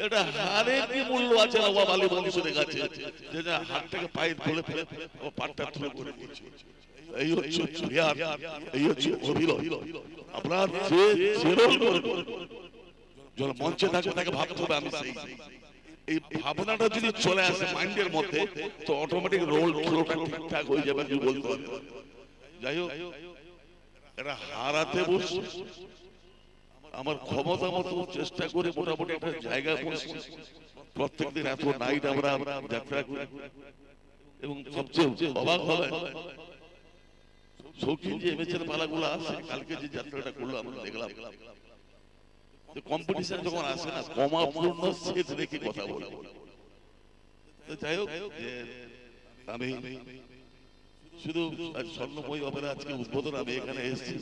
এটা হারের কি মূল্য আছে নবাব আলী মনসুরের কাছে, যে হাতটাকে পায়ে ধরে ফেলে পাটটা তুলে করে দিয়েছে। এই হচ্ছে প্লেয়ার, এই হচ্ছে অভিনয়। আপনার যে মঞ্চে থাকবে তাকে ভাবতে হবে আমি সেই। এই ভাবনাটা যদি চলে আসে মাইন্ডের মধ্যে, তো অটোমেটিক রোল ফ্লোটা ঠিকঠাক হয়ে যাবে, কি বলতে হবে। যাই হোক, এটা হারাতে বসে আমার ক্ষমতা মতো চেষ্টা করে মোটামুটি একটা জায়গায় বসে প্রত্যেকদিন এত নাইট আমরা যাত্রা করি। এবং সবচেয়ে অবাক হবে শৌখিন যে এমএচের পালাগুলো আছে, কালকে যে যাত্রাটা করলো আমরা দেখলাম, কম্পিটিশন যখন আসে না, কমাপূর্ণ সেট রেখে কথা বলবো। যাই হোক, আমি শুধু স্বর্ণময়ী অপেরা আজকে উদ্বোধন, আমি এখানে এসেছি,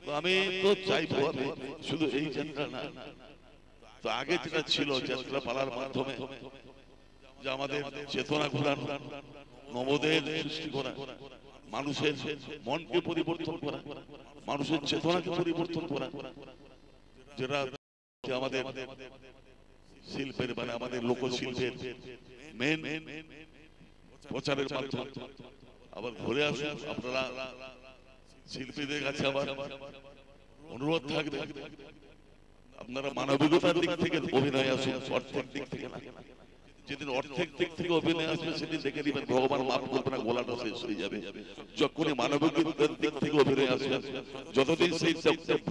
তো আমি তো চাইবো আমি শুধু এই যাত্রা না, তো আগে যেটা ছিল যাত্রা পালার মাধ্যমে যে আমাদের চেতনা ঘোরানো, নবোদয়ের সৃষ্টি করা, মানুষের মনকে পরিবর্তন করা, মানুষের চেতনাকে পরিবর্তন করা, যেটা আমাদের শিল্পের মানে আমাদের লোকশিল্পের মেন প্রচারের মাধ্যম। আবার ঘুরে আসুন আপনারা, শিল্পীদের কাছে আবার অনুরোধ থাকবে, আপনারা মানবিকতার দিক থেকে অভিনয় আসুন, অর্থের দিক থেকে না। যেদিন অর্থের দিক থেকে অভিনয় আসবে সেদিন দেখে দিবেন ভগবান মাফ করবে না, গলাটা শেষ হয়ে যাবে। যখনই মানবিকতার দিক থেকে অভিনয় আসবে, যতদিন সেই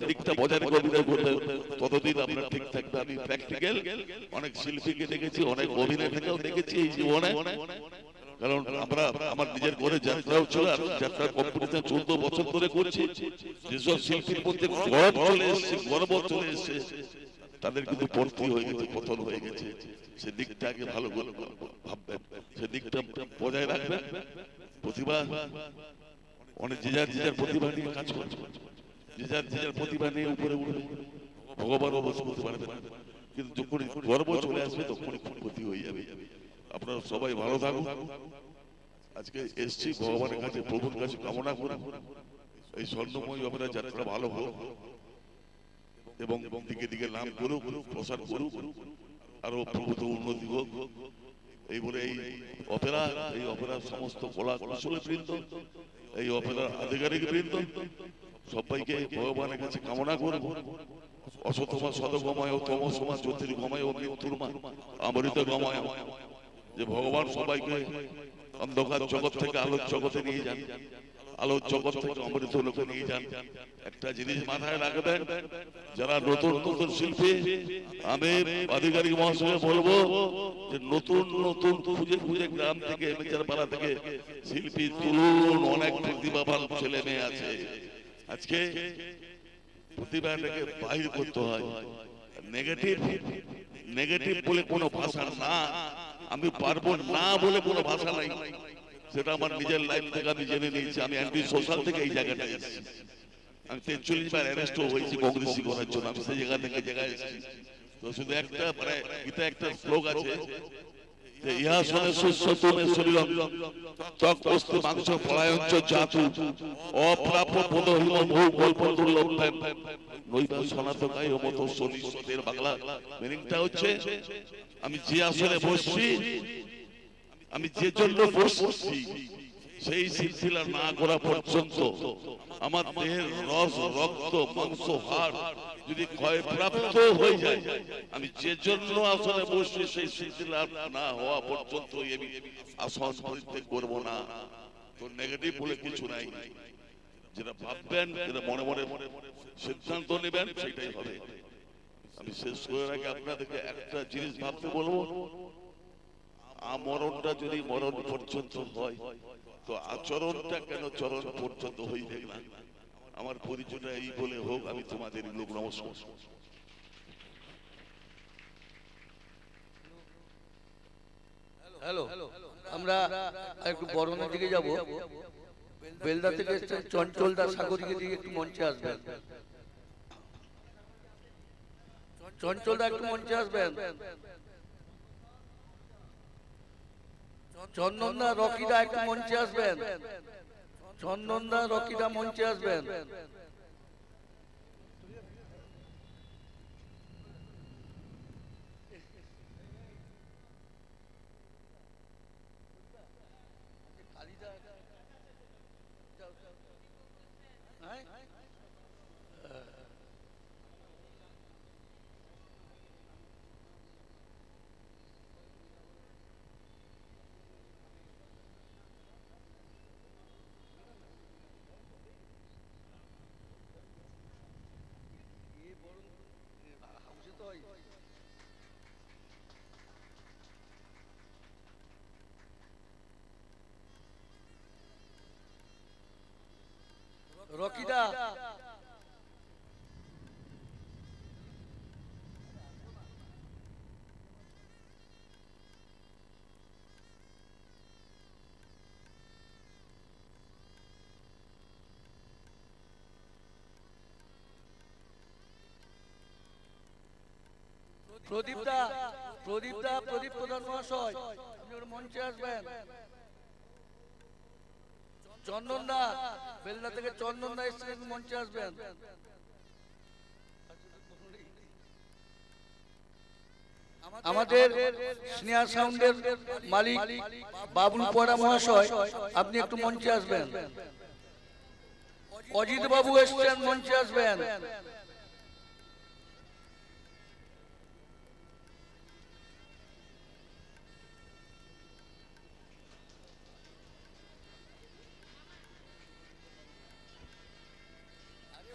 দিকটা বজায় রেখে অভিনয় করবে ততদিন আপনার ঠিক থাকবে। আমি প্র্যাকটিক্যাল অনেক শিল্পীকে দেখেছি, অনেক অভিনয় থেকেও দেখেছি এই জীবনে, কারণ আমরা আমার নিজের ঘরে যাত্রাও ছিল, আর যাত্রা কম্পিটিশন 14 বছর ধরে করছি। যেসব শিল্পীর মধ্যে গর্ব চলে এসছে তাদের কিন্তু পড়তি হয়ে গেছে, পতন হয়ে গেছে। সে দিকটাকে ভালো ভাববেন, সে দিকটা বজায় রাখবেন। প্রতিভা অনেক যে যার প্রতিভা নিয়ে কাজ করছে, যে যার প্রতিভা নিয়ে উপরে উঠবে, ভগবানও বলতে পারবে না, কিন্তু যখন গর্ব চলে আসবে তখনই খুব ক্ষতি হয়ে যাবে। আপনারা সবাই ভালো থাকুন। আজকে এসছি ভগবানের কাছে, প্রভুর কাছে কামনা করে এই স্বর্ণময়ী অপেরা যাত্রা ভালো ভালো এবং দিকে দিকে নাম করুক, প্রসার করুক, আরো প্রভূত উন্নতি হোক। এই বলে এই অপেরার সমস্ত কলা কৌশল বৃন্দ, এই অপেরার আধিকারিক বৃন্দ সবাইকে ভগবানের কাছে কামনা করব। অসতমা সদগময়, তমসমা জ্যোতির্গময়, মৃত্যুর্মা অমৃত গময়, যে ভগবান সবাইকে অন্ধকার জগৎ থেকে আলোর জগতে নিয়ে যান, আলোর জগৎ থেকে অমৃত লোকে নিয়ে যান। একটা জিনিস মাথায় রাখবেন, যারা নতুন নতুন শিল্পী, আমি আধিকারিক মহাশয় বলবো যে নতুন নতুন খুঁজে খুঁজে গ্রাম থেকে, এমএচআর পাড়া থেকে শিল্পী তুলুন। অনেক প্রতিভাবান ছেলে মেয়ে আছে। আজকে প্রতিভাটাকে বাহির করতে হয়। নেগেটিভ বলে কোনো ভাষা না, আমি পারবো না বলে কোনো ভাষা নাই। সেটা আমার নিজের লাইফ থেকে আমি জেনে নিয়েছি। আমি অ্যান্টি সোশ্যাল থেকে এই জায়গাটা এসেছি। আমি 43 বার অ্যারেস্ট হয়েছি কংগ্রেসি করার জন্য। আমি সেই জায়গা থেকে জায়গায় এসেছি। তো শুধু একটা মানে গীতা একটা শ্লোক আছে যে ইহা শোনে শস্য তুমে শরীরম ত্বক অস্তি মাংস পলায়ঞ্চ জাতু অপ্রাপ্য পদহিম বহু গল্প দুর্লভ্যাম নৈবা সনাতকায় মত সনিষ্ঠের বাংলা মিনিংটা হচ্ছে, আমি যে আসলে বসছি, আমি যে জন্য বসছি, সেই সিলসিলা না করা পর্যন্ত আমার দেহের রস রক্ত মাংস হাড় যদি ক্ষয়প্রাপ্ত হয়ে যায়, আমি যে জন্য আসলে বসছি সেই সিলসিলা না হওয়া পর্যন্ত আমি আসন পরিত্যাগ করবো না। তো নেগেটিভ বলে কিছু নাই। যেটা ভাববেন, যেটা মনে মনে সিদ্ধান্ত নেবেন, সেটাই হবে। আমি শেষ করে রাখি, আপনাদেরকে একটা জিনিস ভাবতে বলবো, মরণটা যদি মরণ পর্যন্ত হয়, তো আচরণটা কেন চরণ পর্যন্ত হইবে না। আমার পরিচয়টা এই বলে হোক, আমি তোমাদের লোক। নমস্কার। হ্যালো, আমরা একটু বরণের দিকে যাব। বেলদা থেকে চঞ্চলদার সাগরীকে দিয়ে একটু মঞ্চে আসবেন। চঞ্চলদা একটু মঞ্চে আসবেন। চন্দনদা রকিদা একটু মঞ্চে আসবেন। চন্দনদা রকিদা মঞ্চে আসবেন। রকিদা প্রদীপ প্রধান মহাশয় আপনি ওর মঞ্চে আসবেন। চন্দন দা বেলদা থেকে চন্দন দা এসে মঞ্চে আসবেন। আমাদের স্নেহা সাউন্ডের মালিক বাবুল পড়া মহাশয় আপনি একটু মঞ্চে আসবেন। অজিত বাবু এসছেন, মঞ্চে আসবেন।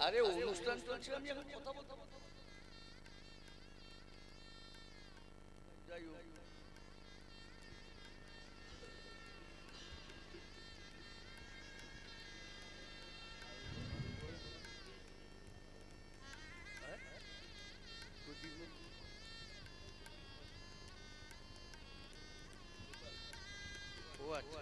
আরে অনুষ্ঠান চলছে, আমি এখন কথা বলতে যাই হোক। ও আচ্ছা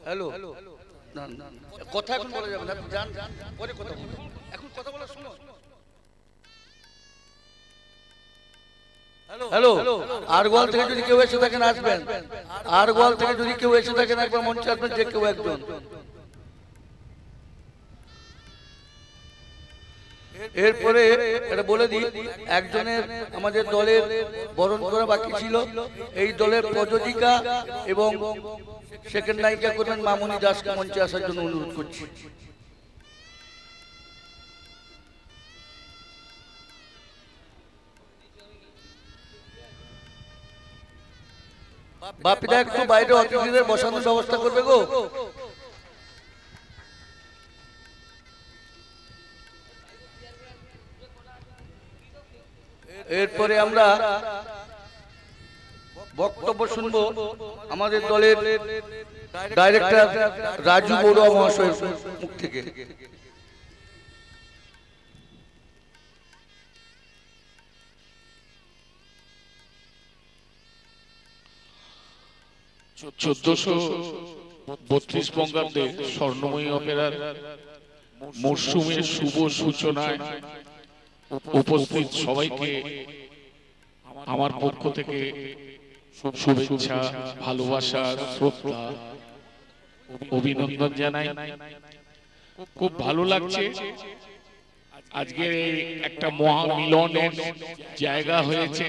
হ্যালো, কথা এখন বলা যাবে না, জান পরে কথা বলবো, এখন কথা বলা শুনো। হ্যালো, আরগোয়াল থেকে যদি কেউ এসে থাকেন আসবেন। আরগোয়াল থেকে যদি কেউ এসে থাকেন একবার মঞ্চে আসবেন, যে কেউ একজন। এরপরে এটা বলে দিই, একজনের আমাদের দলের বরণ করা বাকি ছিল। এই দলের প্রযোজিকা এবং সেকেন্ড নায়িকা করবেন মামনি দাসকে মঞ্চে আসার জন্য অনুরোধ করছি। বাপিদা একটু বাইরে অতিথিদের বসানোর ব্যবস্থা করবে গো। এরপরে আমরা বক্তব্য শুনবো আমাদের দলের ডাইরেক্টর রাজু বড়ুয়া মহাশয়ের মুখ থেকে। 1432 বঙ্গাব্দে স্বর্ণময়ী অপেরার মরশুমের শুভ সূচনায় উপস্থিত সবাইকে আমার পক্ষ থেকে শুভেচ্ছা, ভালোবাসা, শ্রদ্ধা, অভিনন্দন জানাই। খুব ভালো লাগছে, আজকে একটা মহামিলনের জায়গা হয়েছে।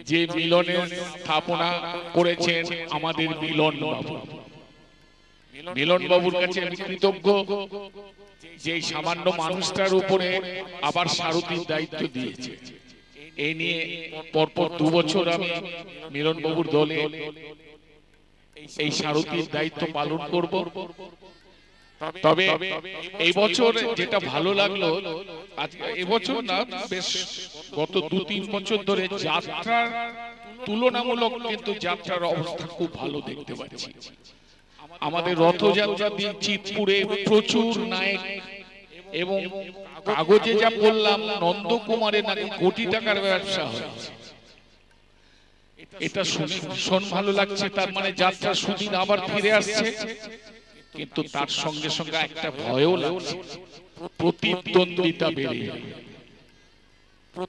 যে মিলনের স্থাপনা করেছেন আমাদের মিলন বাবু। মিলন বাবুর কাছে আমি কৃতজ্ঞ, যে সামান্য মানুষটার উপরে আবার সারথীর দায়িত্ব দিয়েছে। এই নিয়ে পরপর 2 বছর আমি মিলন বাবুর দলে এই সারথীর দায়িত্ব পালন করব। তবে এই বছর যেটা ভালো লাগলো, এবছর না, বেশ গত 2-3 বছর ধরে যাত্রার তুলনামূলক কিন্তু যাত্রার অবস্থা খুব ভালো দেখতে পাচ্ছি। আমাদের রথযাত্রা দিন চিতপুরে প্রচুর নায়ক, এবং কাগজে যা বললাম নন্দকুমারের নাকি কোটি টাকার ব্যবসা হয়েছে। এটা শুনে ভীষণ ভালো লাগছে। তার মানে যাত্রা সুদিন আবার ফিরে আসছে। কিন্তু তার সঙ্গে সঙ্গে একটা ভয়ও লাগছে, প্রতিদ্বন্দ্বিতা বেড়ে যাবে।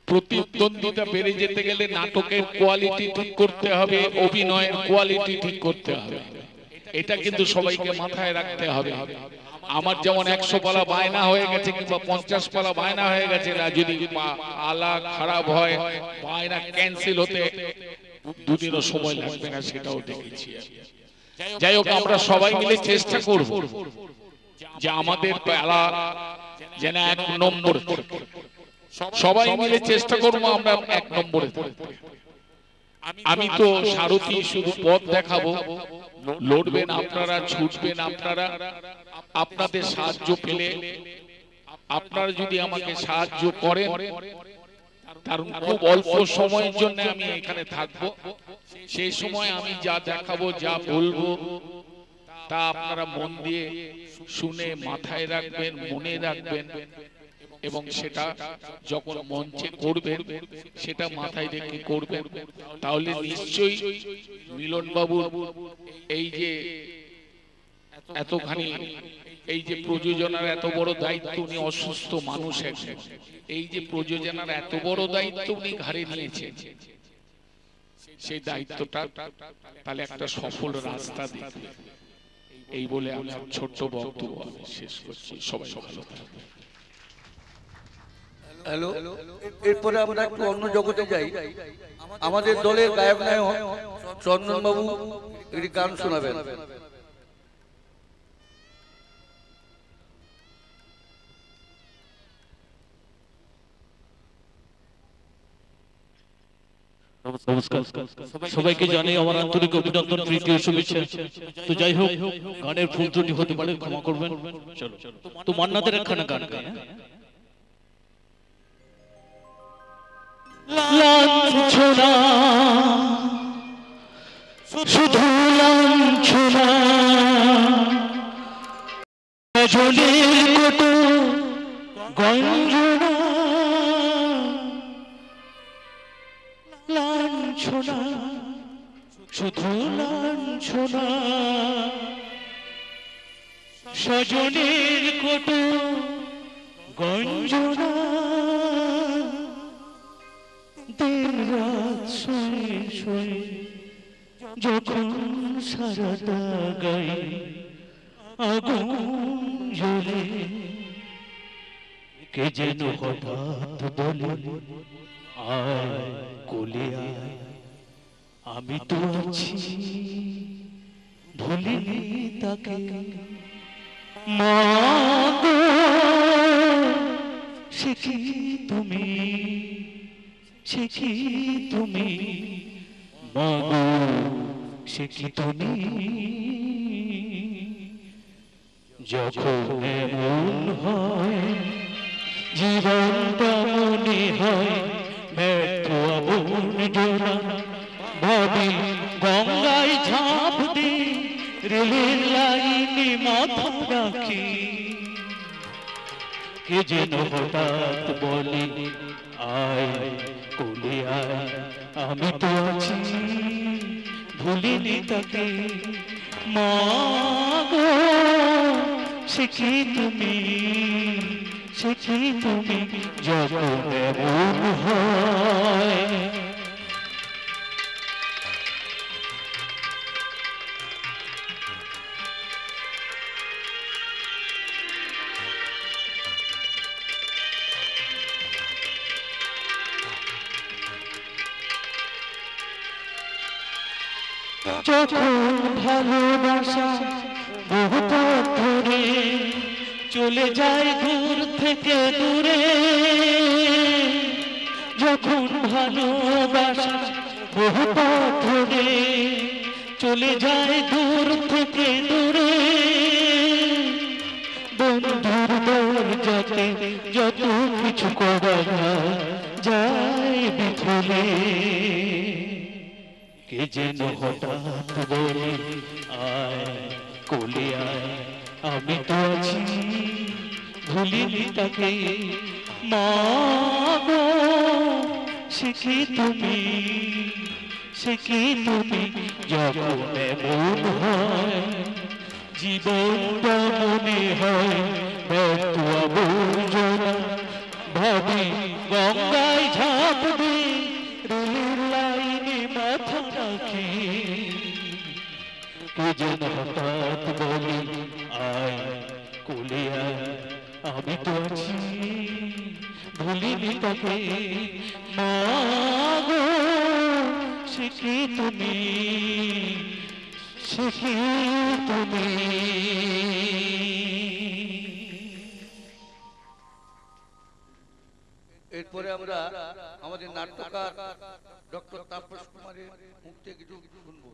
প্রতিদ্বন্দ্বিতা বেড়ে যেতে গেলে নাটকের কোয়ালিটি ঠিক করতে হবে, অভিনয়ের কোয়ালিটি ঠিক করতে হবে। এটা কিন্তু সবাইকে মাথায় রাখতে হবে। আমার যেমন 100 পালা বায়না হয়ে গেছে কিংবা 50 পালা বায়না হয়ে গেছে, না যদি আলা খারাপ হয়, বায়না ক্যান্সেল হতে 2 দিনও সময় লাগবে না, সেটাও দেখেছি। যাই হোক, আমরা সবাই মিলে চেষ্টা করব যে আমাদের পালা যেন 1 নম্বর, সবাই মিলে চেষ্টা করব আমরা 1 নম্বরে। আমি তো সারথী, শুধু পথ দেখাবো, লড়বেন আপনারা, ছুটবেন আপনারা। আপনাদের সাহায্য পেলে, আপনারা যদি আমাকে সাহায্য করেন, কারণ খুব অল্প সময়ের জন্য আমি এখানে থাকবো, সেই সময় আমি যা দেখাবো যা বলবো তা আপনারা মন দিয়ে শুনে মাথায় রাখবেন, মনে রাখবেন, এবং সেটা যখন মঞ্চে করবেন সেটা মাথায় রেখে করবেন। তাহলে নিশ্চয়ই মিলন বাবু এই যে এতখানি এই যে প্রযোজনার এত বড় দায়িত্ব, উনি অসুস্থ মানুষ, এই যে প্রযোজনার এত বড় দায়িত্ব উনি ঘাড়ে নিয়েছেন, সেই দায়িত্বটা তাহলে একটা সফল রাস্তা দেখবে। এই বলে আমি ছোট্ট বক্তব্য শেষ করছি। সবাই ভালো থাকবে। হ্যালো, এরপরে আমরা একটু অন্য জগতে যাই। আমাদের দলের গায়ক নায়ক চন্দন বাবু একটি গান শোনাবেন। নমস্কার, সবাইকে জানাই আমার আন্তরিক অভিনন্দন, প্রীতি ও শুভেচ্ছা। তো যাই হোক, গানের ভুল ত্রুটি হতে পারে, ক্ষমা করবেন। চলো, তো মান্নাদের একখানা গান গাই। লাঞ্ছনা, শুধু লাঞ্ছনা, জলের কত গঞ্জনা, লাঞ্ছনা, শুধু লাঞ্ছনা, স্বজনের কত গঞ্জনা, দিন রাত শুয়ে শুয়ে যখন সারাটা গায়ে আগুন জ্বলে, কে যেন হঠাৎ বলে আয় কোলে আয়, আমি তো আছি ভুলিনি তাকে, মা গো সে কি তুমি, সে কি তুমি, মা গো সে কি তুমি, যখন এমন হয় জীবনটা মনে হয় ব্যর্থ আবর্জনা, ভাবি গঙ্গায় ঝাঁপ দি রেলের লাইনে মাথা রাখি, কে যেন হঠাৎ বলে আয় কোলে আয়, আমি তো আছি ভুলিনি তাকে, মা গো সে কি তুমি, সে কি তুমি, যখন এমন হয়। যখন ভালোবাসা বহু পথ ধরে চলে যায় দূর থেকে দূরে, যখন ভালোবাসা বহু পথ ধরে চলে যায় দূর থেকে দূরে, বন্ধুর দরজাতে যত কিছু করা যায় বিফলে, কে যেন হঠাৎ বলে আয় কোলে আয়, আমি তো আছি ভুলিনি তাকে, মা গো সে কি তুমি, সে কি তুমি, যখন এমন হয় জীবনটা মনে হয় ব্যর্থ আবর্জনা, ভাবি গঙ্গায় ঝাঁপ দি রেলের লাইনে মাথা রাখি, কে যেন হঠাৎ বলে আয় কোলে আয়, আমি তো আছি ভুলিনি তাকে, মা গো সে কি তুমি, সে কি তুমি। এরপরে আমরা আমাদের নাট্যকার ডক্টর তাপস কুমারের মুখ থেকে কিছু শুনবো।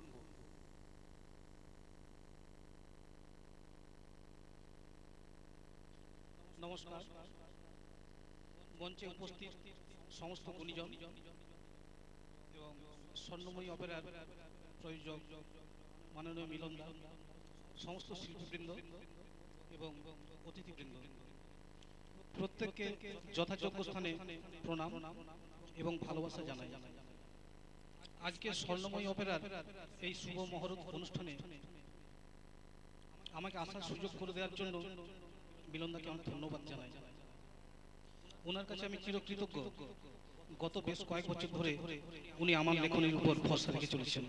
নমস্কার, মঞ্চে উপস্থিত সমস্ত গুণীজন এবং স্বর্ণময়ী অপেরার প্রযোজক মাননীয় মিলন দা, সমস্ত শিল্পীবৃন্দ এবং অতিথিবৃন্দ, প্রত্যেককে যথাযোগ্য স্থানে প্রণাম এবং ভালোবাসা জানাই। আজকে স্বর্ণময়ী অপেরার এই শুভ মহরত অনুষ্ঠানে আমাকে আসার সুযোগ করে দেওয়ার জন্য মিলনদাকে আমি ধন্যবাদ জানাই। ওনার কাছে আমি চিরকৃতজ্ঞ। গত বেশ কয়েক বছর ধরে উনি আমার লেখনের উপর ভরসা রেখে চলেছেন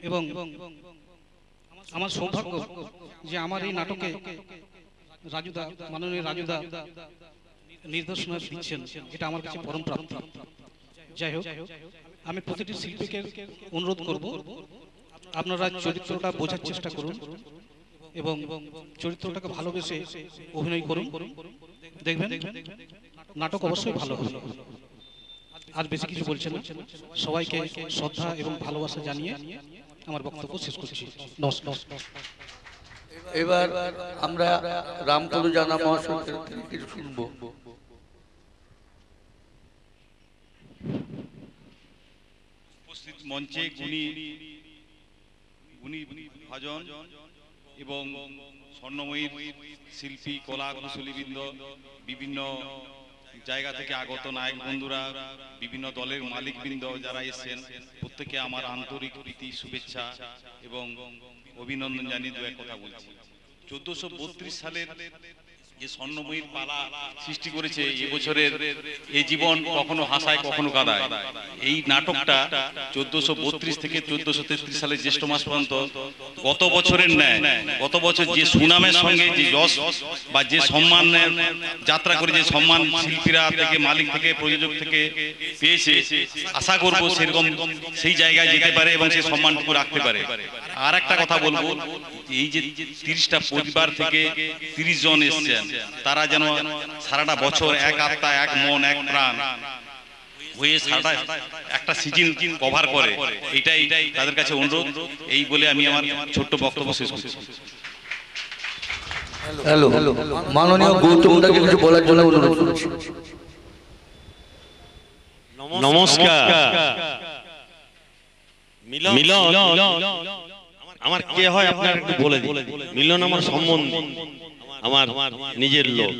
এবং আমার সৌভাগ্য যে আমার এই নাটকে রাজুদা, মাননীয় রাজুদা নির্দেশনা দিচ্ছেন, এটা আমার কাছে পরম প্রাপ্তি। যাই হোক, আমি প্রতিটি শিল্পীকে অনুরোধ করব, আপনারা চরিত্রটা বোঝার চেষ্টা করুন এবং চরিত্রটাকে ভালোবেসে অভিনয় করুন। দেখবেন নাটক অবশ্যই ভালো হবে। আর বেশি কিছু বলছেন না, সবাইকে শ্রদ্ধা এবং ভালোবাসা জানিয়ে আমার বক্তব্য শেষ করছি। নমস্কার। এবার আমরা রামতনু জানা মহাশয় কিছু শুনবো। উপস্থিত মঞ্চে গুণী ভাজন এবং স্বর্ণময়ীর শিল্পী, কলা কুশলীবৃন্দ, বিভিন্ন জায়গা থেকে আগত নায়ক বন্ধুরা, বিভিন্ন দলের মালিকবৃন্দ যারা এসেছেন, প্রত্যেকে আমার আন্তরিক প্রীতি, শুভেচ্ছা এবং অভিনন্দন জানিয়ে দু এক কথা বলছি। 1432 সালের যে স্বর্ণময়ীর পালা সৃষ্টি করেছে এবছরের এই জীবন কখনো হাসায় কখনো কাঁদায়, এই নাটকটা 1432 থেকে 1433 সালের জ্যৈষ্ঠ মাস পর্যন্ত গত বছরের ন্যায় গত বছর যে সুনামের সঙ্গে যে যশ বা যে সম্মানের যাত্রা করে, যে সম্মান শিল্পীরা থেকে, মালিক থেকে, প্রযোজক থেকে পেয়েছে, আশা করব সেরকম সেই জায়গায় যেতে পারে এবং সেই সম্মানটুকু রাখতে পারে। আর একটা কথা বলবো, এই যে 30টা পরিবার থেকে 30 জন এসেছেন, তারা যেন সারাটা বছর এক আত্মা, এক মন, এক প্রাণ হয়ে সারাটা একটা সিজন কভার করে, এটাই তাদের কাছে অনুরোধ। এই বলে আমি আমার ছোট্ট বক্তব্য শেষ করছি। হ্যালো, মাননীয় গৌতম দাকে কিছু বলার জন্য অনুরোধ করছি। নমস্কার। মিলন আমার কে হয় আপনার একটু বলে দিন। মিলন আমার সম্বন্ধী, আমার নিজের লোক।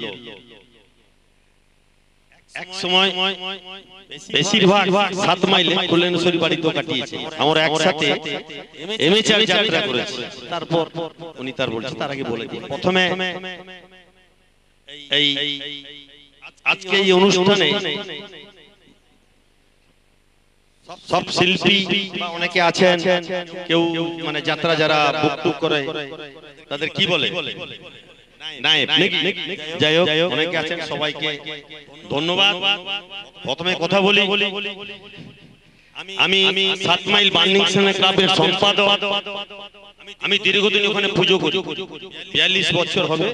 এক সময় বেশিরভাগ 7 মাইলে কল্যাণেশ্বরী বাড়িতে কাটিয়েছে। আমরা একসাথে এমএচআর যাত্রা করেছি। তারপর উনি তার বলছে, তার আগে বলে দিই। প্রথমে এই আজকে এই অনুষ্ঠানে সব শিল্পী বা অনেকে আছেন, কেউ মানে যাত্রা যারা বুক করে তাদের কি বলে নায়েব নাকি, যাই হোক অনেকে আছেন, সবাইকে ধন্যবাদ। প্রথমে কথা বলি, আমি 7 মাইল বার্নিং সেনা ক্লাবের সম্পাদক। আমি দীর্ঘদিন ওখানে পুজো করি, 42 বছর হবে।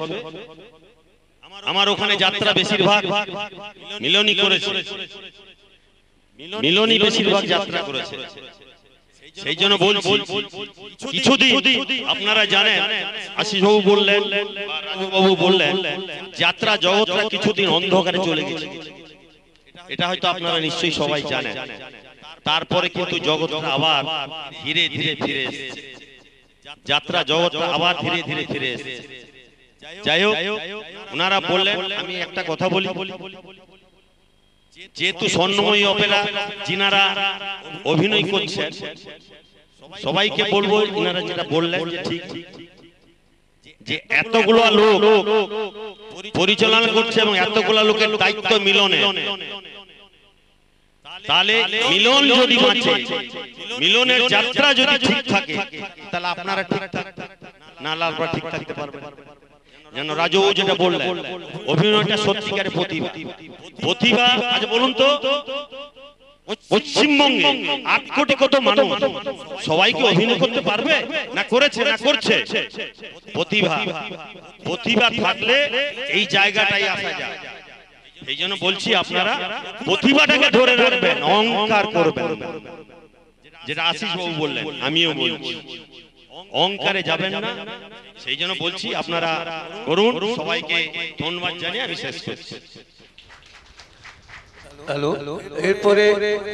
আমার ওখানে যাত্রা বেশিরভাগ মিলনই করেছে, মিলনই বেশিরভাগ যাত্রা করেছে। সেই জন্য বলছি, কিছুদিন আপনারা জানেন, আশিস বাবু বললেন, বাবু বললেন, যাত্রা জগৎটা কিছুদিন অন্ধকারে চলে গেছে। এটা হয়তো আপনারা নিশ্চয়ই সবাই জানেন। তারপরে কিন্তু জগৎটা আবার ধীরে ধীরে ফিরে এসেছে। যাত্রা জগৎটা আবার ধীরে ধীরে ফিরে এসেছে। যাই হোক, ওনারা বললেন, আমি একটা কথা বলি। যেহেতু স্বর্ণময়ী অপেরা যিনারা অভিনয় করছেন, সবাইকে বলবো, ওনারা যেটা বললেন যে ঠিক, যে এতগুলো লোক পরিচালনা করছে এবং এতগুলো লোকের দায়িত্ব মিলনে, তাহলে মিলন যদি বাঁচে, মিলনের যাত্রা যদি ঠিক থাকে, তাহলে আপনারা ঠিক থাকবেন, না আপনারা ঠিক থাকতে পারবেন। যেন রাজু যেটা বললেন, অভিনয়টা সত্যিকারের প্রতিভা। প্রতিভা আজ বলুন তো, পশ্চিমবঙ্গে 8 কোটি কত মানুষ, সবাইকে অভিনয় করতে পারবে? না করেছে, না করছে। প্রতিভা, প্রতিভা থাকলে এই জায়গাটাই আসা যায়। এই জন্য বলছি, আপনারা প্রতিভাটাকে ধরে রাখবেন, অহংকার করবেন। যেটা আশিস বাবু বললেন, আমিও বলছি, অহংকারে যাবেন না। সেই জন্য বলছি, আপনারা করুন। সবাইকে ধন্যবাদ জানিয়ে আমি শেষ করছি। হ্যালো, এরপরে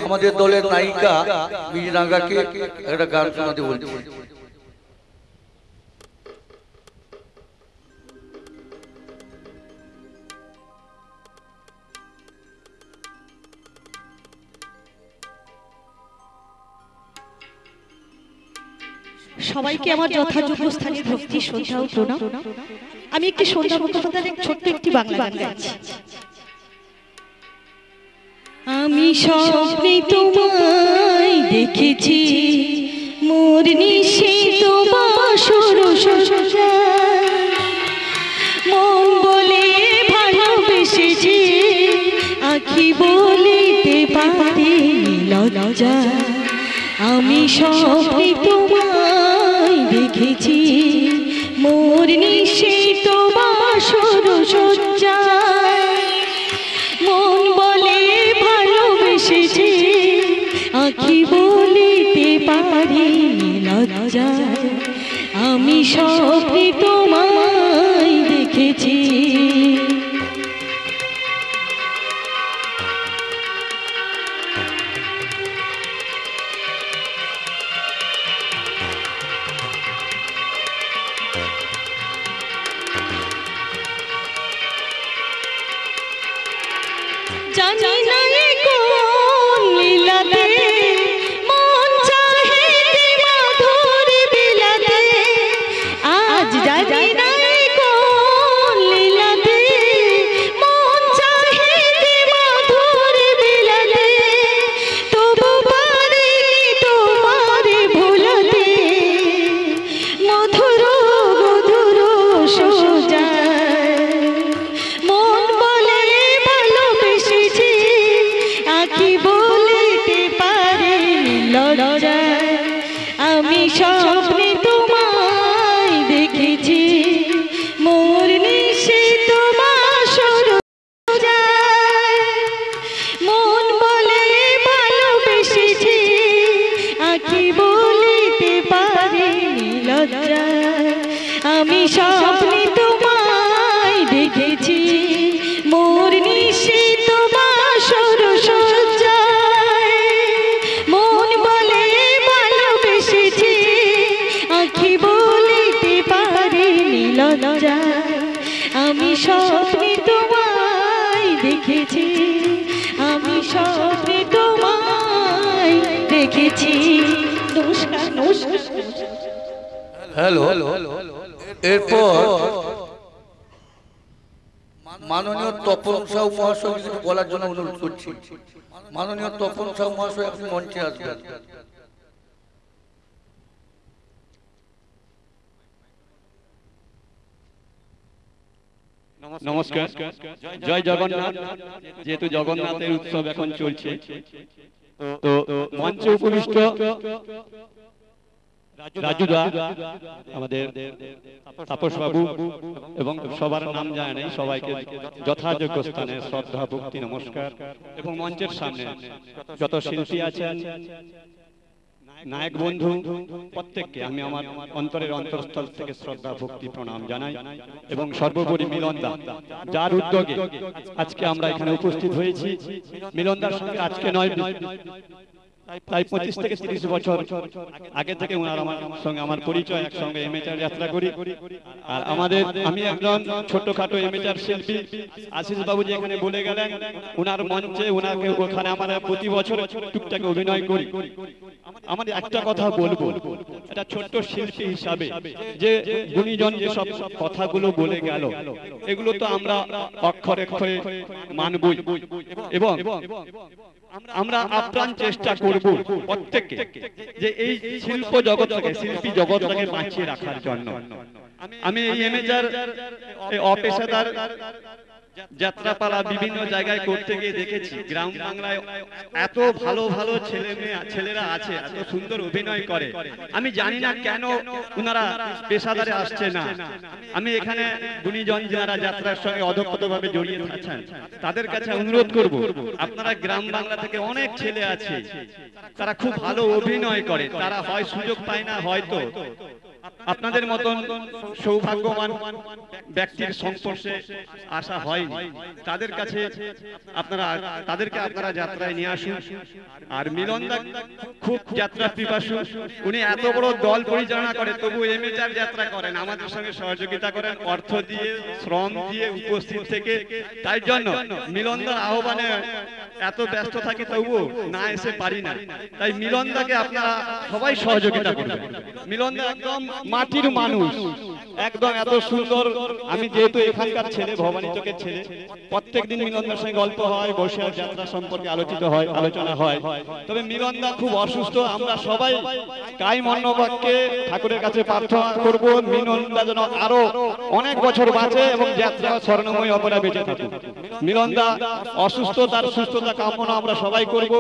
আমাদের দলের নায়িকা মিজরাঙ্গাকে একটা গান শোনাতে বলছি। সবাইকে আমার যথাযোগ্য স্থানে ভক্তি শ্রদ্ধা ও প্রণাম। আমি একটি সন্ধ্যা মুখোপাধ্যায়ের ছোট্ট একটি বাংলা গান গাইছি। আমি স্বপ্নে তোমায় দেখেছি, মোর নিশীথ বাসর সজ্জা, মন বলে ভালোবেসেছি, আঁখি বলিতে পারে লজ্জা। আমি স্বপ্নে তোমায় দেখেছি, মোর নিশীথ বাসর সজ্জা, মন বলে ভালোবেসেছি, আঁখি বলিতে পারি লজ্জা। আমি স্বপ্নে তোমায় দেখেছি। জানি না কোন লীলাতে মন চাহে মাধুর বিলাতে, আজ জানি না কোন লীলাতে মন চাহে মাধুর বিলাতে, তবু পারিনি তোমারে ভুলাতে, মধুর মধুর সোজায় মন বলে ভালোবেসেছি, আঁখি বলিতে পারে লজ্জা। আমি স্বপ্নে তোমায় দেখেছি, মোর নিশীথ বাসর সজ্জা, মন বলে ভালোবেসেছি, আঁখি বলিতে পারে লজ্জা। আমি স্বপ্নে তোমায় দেখেছি, মোর নিশীথ বাসর সজ্জা, মন বলে ভালোবেসেছি, আঁখি বলিতে পারে লজ্জা। আমি স্বপ্নে তোমায় দেখেছি, আমি স্বপ্নে তোমায় দেখেছি। নমস্কার নমস্কার। হ্যালো, এরপর মাননীয় তপন সাউ মহাশয় কিছু বলার জন্য অনুরোধ করছি। মাননীয় তপন সাউ মহাশয় আপনি মঞ্চে আসবেন। নমস্কার, জয় জগন্নাথ। যেহেতু জগন্নাথের উৎসব এখন চলছে, তো মঞ্চে উপবিষ্ট রাজুদা, আমাদের তাপস বাবু এবং সবার নাম জানা নেই, সবাইকে যথাযোগ্য স্থানে শ্রদ্ধা ভক্তি নমস্কার। এবং মঞ্চের সামনে যত শিল্পী আছেন, নায়ক বন্ধু, প্রত্যেককে আমি আমার অন্তরের অন্তরস্থল থেকে শ্রদ্ধা ভক্তি প্রণাম জানাই। এবং সর্বোপরি মিলনদা, যার উদ্যোগে আজকে আমরা এখানে উপস্থিত হয়েছি। মিলনদার সঙ্গে আজকে নয়, প্রায় 25 থেকে 30 বছর আগে থেকে ওনার আমার সঙ্গে আমার পরিচয়, একসঙ্গে এমএচআর যাত্রা করি। আর আমি একজন ছোটখাটো এমএচআর শিল্পী। আশিস বাবু যে এখানে বলে গেলেন, ওনার মঞ্চে ওখানে আমরা প্রতি বছর টুকটাক অভিনয় করি। আমার একটা কথা বলবো, এটা ছোট্ট শিল্পী হিসাবে যে গুণীজন যে সব কথাগুলো বলে গেল, এগুলো তো আমরা অক্ষরে অক্ষরে মানবই। এবং আমরা আপ্রাণ চেষ্টা করব প্রত্যেককে যে এই শিল্প জগৎটাকে, শিল্পী জগৎটাকে বাঁচিয়ে রাখার জন্য। আমি এই এমএচআর অপেশাদার যাত্রাপালা বিভিন্ন জায়গায় করতে গিয়ে দেখেছি, গ্রাম বাংলায় এত ভালো ভালো ছেলেরা আছে, এত সুন্দর অভিনয় করে। আমি জানি না কেন ওনারা পেশাদারে আসছে না। আমি এখানে গুণীজন যারা যাত্রার সঙ্গে অধঃপতভাবে জড়িয়ে আছেন, তাদের কাছে অনুরোধ করব, আপনারা গ্রাম বাংলা থেকে অনেক ছেলে আছে, তারা খুব ভালো অভিনয় করে, তারা হয় সুযোগ পায় না, হয়তো আপনাদের মতন সৌভাগ্যবান ব্যক্তির সংস্পর্শে আসা হয়নি, তাদের কাছে তাদেরকে আপনারা যাত্রায় নিয়ে আসুন। আর মিলনদা খুব যাত্রা পিপাসু, উনি এত বড় দল পরিচালনা করে তবু এমেচার যাত্রা করেন, আমাদের সঙ্গে সহযোগিতা করেন অর্থ দিয়ে, শ্রম দিয়ে, উপস্থিত থেকে। তাই জন্য মিলনদার আহ্বানে এত ব্যস্ত থাকি তবুও না এসে পারি না। তাই মিলনদাকে আপনারা সবাই সহযোগিতা করবেন। মিলনদা একদম মাটির মানুষ, একদম এত সুন্দর। আমি যেহেতু এখানকার ছেলে, ভবানী চকের ছেলে, প্রত্যেকদিন মিলনদার সঙ্গে গল্প হয়, বসে যাত্রা সম্পর্কে আলোচনা হয়। তবে মিলনদা খুব অসুস্থ, আমরা সবাই কাই মন্নবাক্যে ঠাকুরের কাছে প্রার্থনা করব মিলনদা যেন আরো অনেক বছর বাঁচে এবং যাত্রা স্বর্ণময় অপেরা বেঁচে থাকুক। মিলনদা অসুস্থ, তার সুস্থতা কামনা আমরা সবাই করব,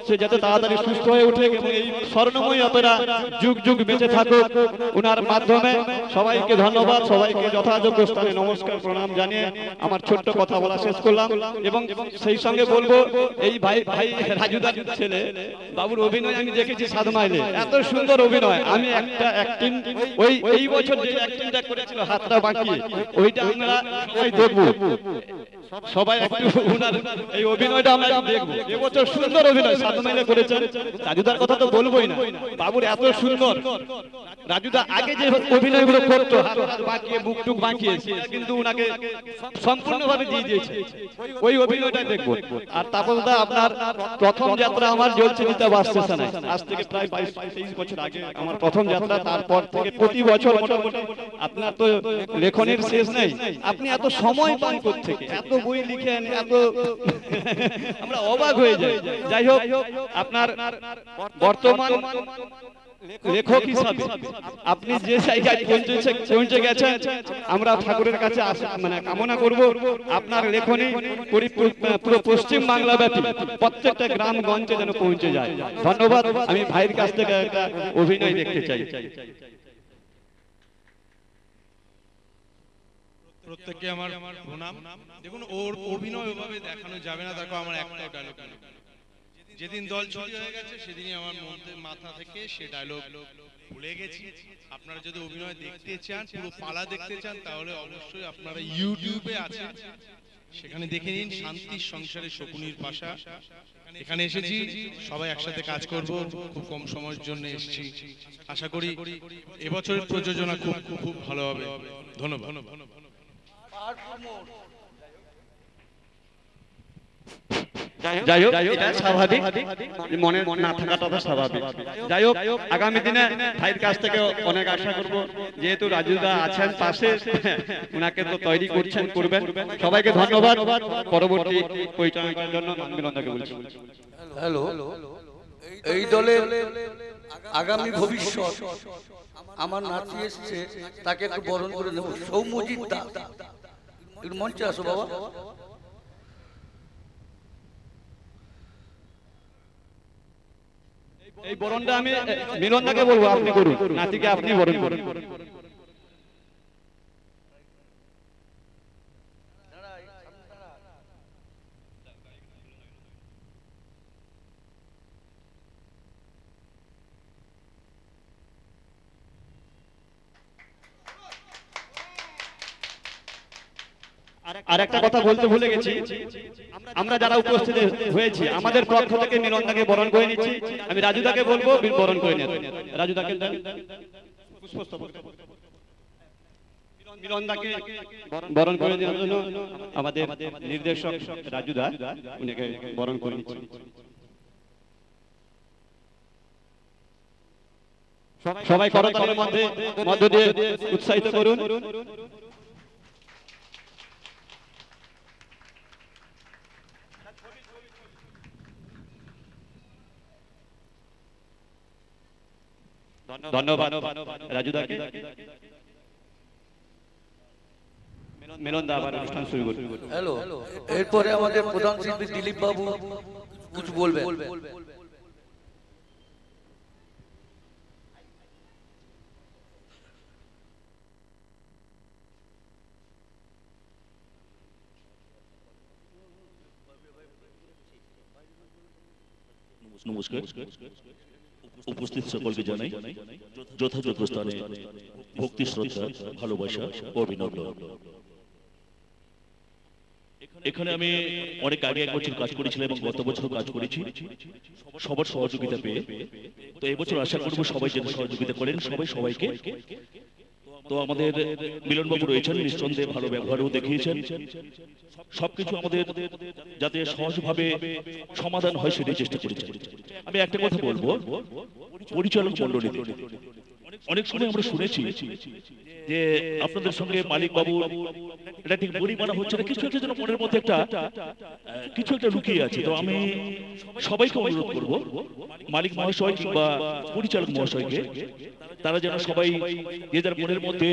সে যাতে তাড়াতাড়ি সুস্থ হয়ে উঠে এবং এই স্বর্ণময় অপেরা যুগ যুগ বেঁচে থাকুক। উনার মাধ্যমে সবাইকে ধন্যবাদ, সবাইকে যথাযোগ্য স্থানে নমস্কার প্রণাম জানিয়ে আমার ছোট্ট কথা বলা শেষ করলাম। এবং সেই সঙ্গে বলবো, এই ভাই রাজুদার ছেলে বাবুর অভিনয় আমি দেখেছি 7 মাইলে, এত সুন্দর অভিনয়। আমি একটা অ্যাক্টিং এই বছর যে অ্যাক্টিংটা করেছিল হাতটা বাঁকিয়ে, ওইটা আমরা সবাই দেখবো, সবাই একটু উনার এই অভিনয়টা আমরা দেখবো। এবছর সুন্দর অভিনয় 7 মাইলে করেছেন। রাজুদার কথা তো বলবোই না, বাবুর এত সুন্দর। রাজুদা আগে যে অভিনয়গুলো করতো হাত বাঁকিয়ে, বুক টুক বাঁকিয়ে, কিন্তু উনাকে সম্পূর্ণভাবে দিয়ে দিয়েছে, ওই অভিনয়টা দেখবো। আর তাপসদা, আপনার প্রথম যাত্রা আমার জলচিনিতা বাস স্টেশনে, আজ থেকে প্রায় 22-23 বছর আগে আমার প্রথম যাত্রা। তারপর থেকে প্রতি বছর মোটামুটি আপনার তো লেখনের শেষ নেই, আপনি এত সময় পান কোত্থেকে, এত বই লিখেন, এত আমরা অবাক হয়ে যাই। যাই হোক, আপনার বর্তমান লেখক হিসাবে আপনি যে জায়গায় পৌঁছে গেছেন, আমরা ঠাকুরের কাছে কামনা করব আপনার লেখনী পুরো পশ্চিম বাংলা ব্যাপী প্রত্যেকটা গ্রাম গঞ্জে যেন পৌঁছে যায়। ধন্যবাদ। আমি ভাইয়ের কাছ থেকে একটা অভিনয় দেখতে চাই। প্রত্যেককে আমার প্রণাম। দেখুন, ওর অভিনয় ওভাবে দেখানো যাবে না। দেখো, আমার একটা ডায়লগ, যেদিন দল ছুটি হয়ে গেছে সেদিনই আমার মাথা থেকে সে ডায়লগ ভুলে গেছি। আপনারা যদি অভিনয় দেখতে চান, পুরো পালা দেখতে চান, তাহলে অবশ্যই আপনারা ইউটিউবে আছে, সেখানে দেখে নিন। শান্তির সংসারে শকুনির পাশা। এখানে এসেছি, সবাই একসাথে কাজ করব, খুব কম সময়ের জন্য এসেছি। আশা করি এবছরের প্রযোজনা খুব খুব ভালো হবে। ধন্যবাদ। যাই হোক, এটা স্বাভাবিক, মনে না থাকাটা তো স্বাভাবিক। যাই হোক, আগামী দিনে ভাইয়ের কাছ থেকে অনেক আশা করব, যেহেতু রাজুদা আছেন পাশে, উনাকে তো তৈরি করবেন। সবাইকে ধন্যবাদ। পরবর্তী পরিচালনার জন্য মিলনদাকে বলছি। হ্যালো, এই দলের আগামী ভবিষ্যৎ আমার নাতি এসছে, তাকে একটু বরণ করে নেব। সৌম্যজিৎ দা, একটু মঞ্চে আসো বাবা। এই বরণটা আমি মিলনদাকে বলবো, আপনি করুন, নাতিকে আপনি বরণ করুন। আর একটা কথা বলতে ভুলে গেছি, আমরা যারা উপস্থিত হয়েছি আমাদের পক্ষ থেকে মিলনদাকে বরণ করে নিচ্ছি। আমি রাজুদাকে বলবো বরণ করে নেন। রাজুদাকে মিলনদাকে বরণ করে দেওয়ার জন্য আমাদের নির্দেশক রাজুদা, উনাকে বরণ করে নিচ্ছি। সবাই করতালির মধ্য দিয়ে উৎসাহিত করুন। ধন্যবাদ রাজুদাকে। মিলনদা আবার অনুষ্ঠান শুরু করুন। হ্যালো, এরপরে আমাদের প্রধান শিল্পী দিলীপ বাবু কিছু বলবেন। নমস্কার। উপস্থিত সকলকে জানাই যথাযোগ্য স্থানে ভক্তি শ্রদ্ধা ভালোবাসা ও অভিনন্দন। এখানে আমি অনেক আগে 1 বছর কাজ করেছিলাম এবং গত বছর কাজ করেছি সবার সহযোগিতা পেয়ে। তো এবছর আশা করব সবাই যেন সহযোগিতা করেন, সবাই সবাইকে। তো আমাদের মিলনবাবু রয়েছেন, নিঃসন্দেহে ভালো ব্যবহারও দেখিয়েছেন। সবকিছু আমাদের যাতে সহজভাবে সমাধান হয় সেটাই চেষ্টা করেছেন। আমি একটা কথা বলবো, পরিচালক মণ্ডলী অনেক সময় আমরা শুনেছি যে আপনাদের সঙ্গে মালিক বাবু এটা ঠিক বড়ি মানা হচ্ছে না, কিছু একটা যেন মনের মধ্যে কিছু একটা লুকিয়ে আছে। তো আমি সবাইকে অনুরোধ করব, মালিক মহাশয় কিংবা পরিচালক মহাশয়কে, তারা যেন সবাই যে যার মনের মধ্যে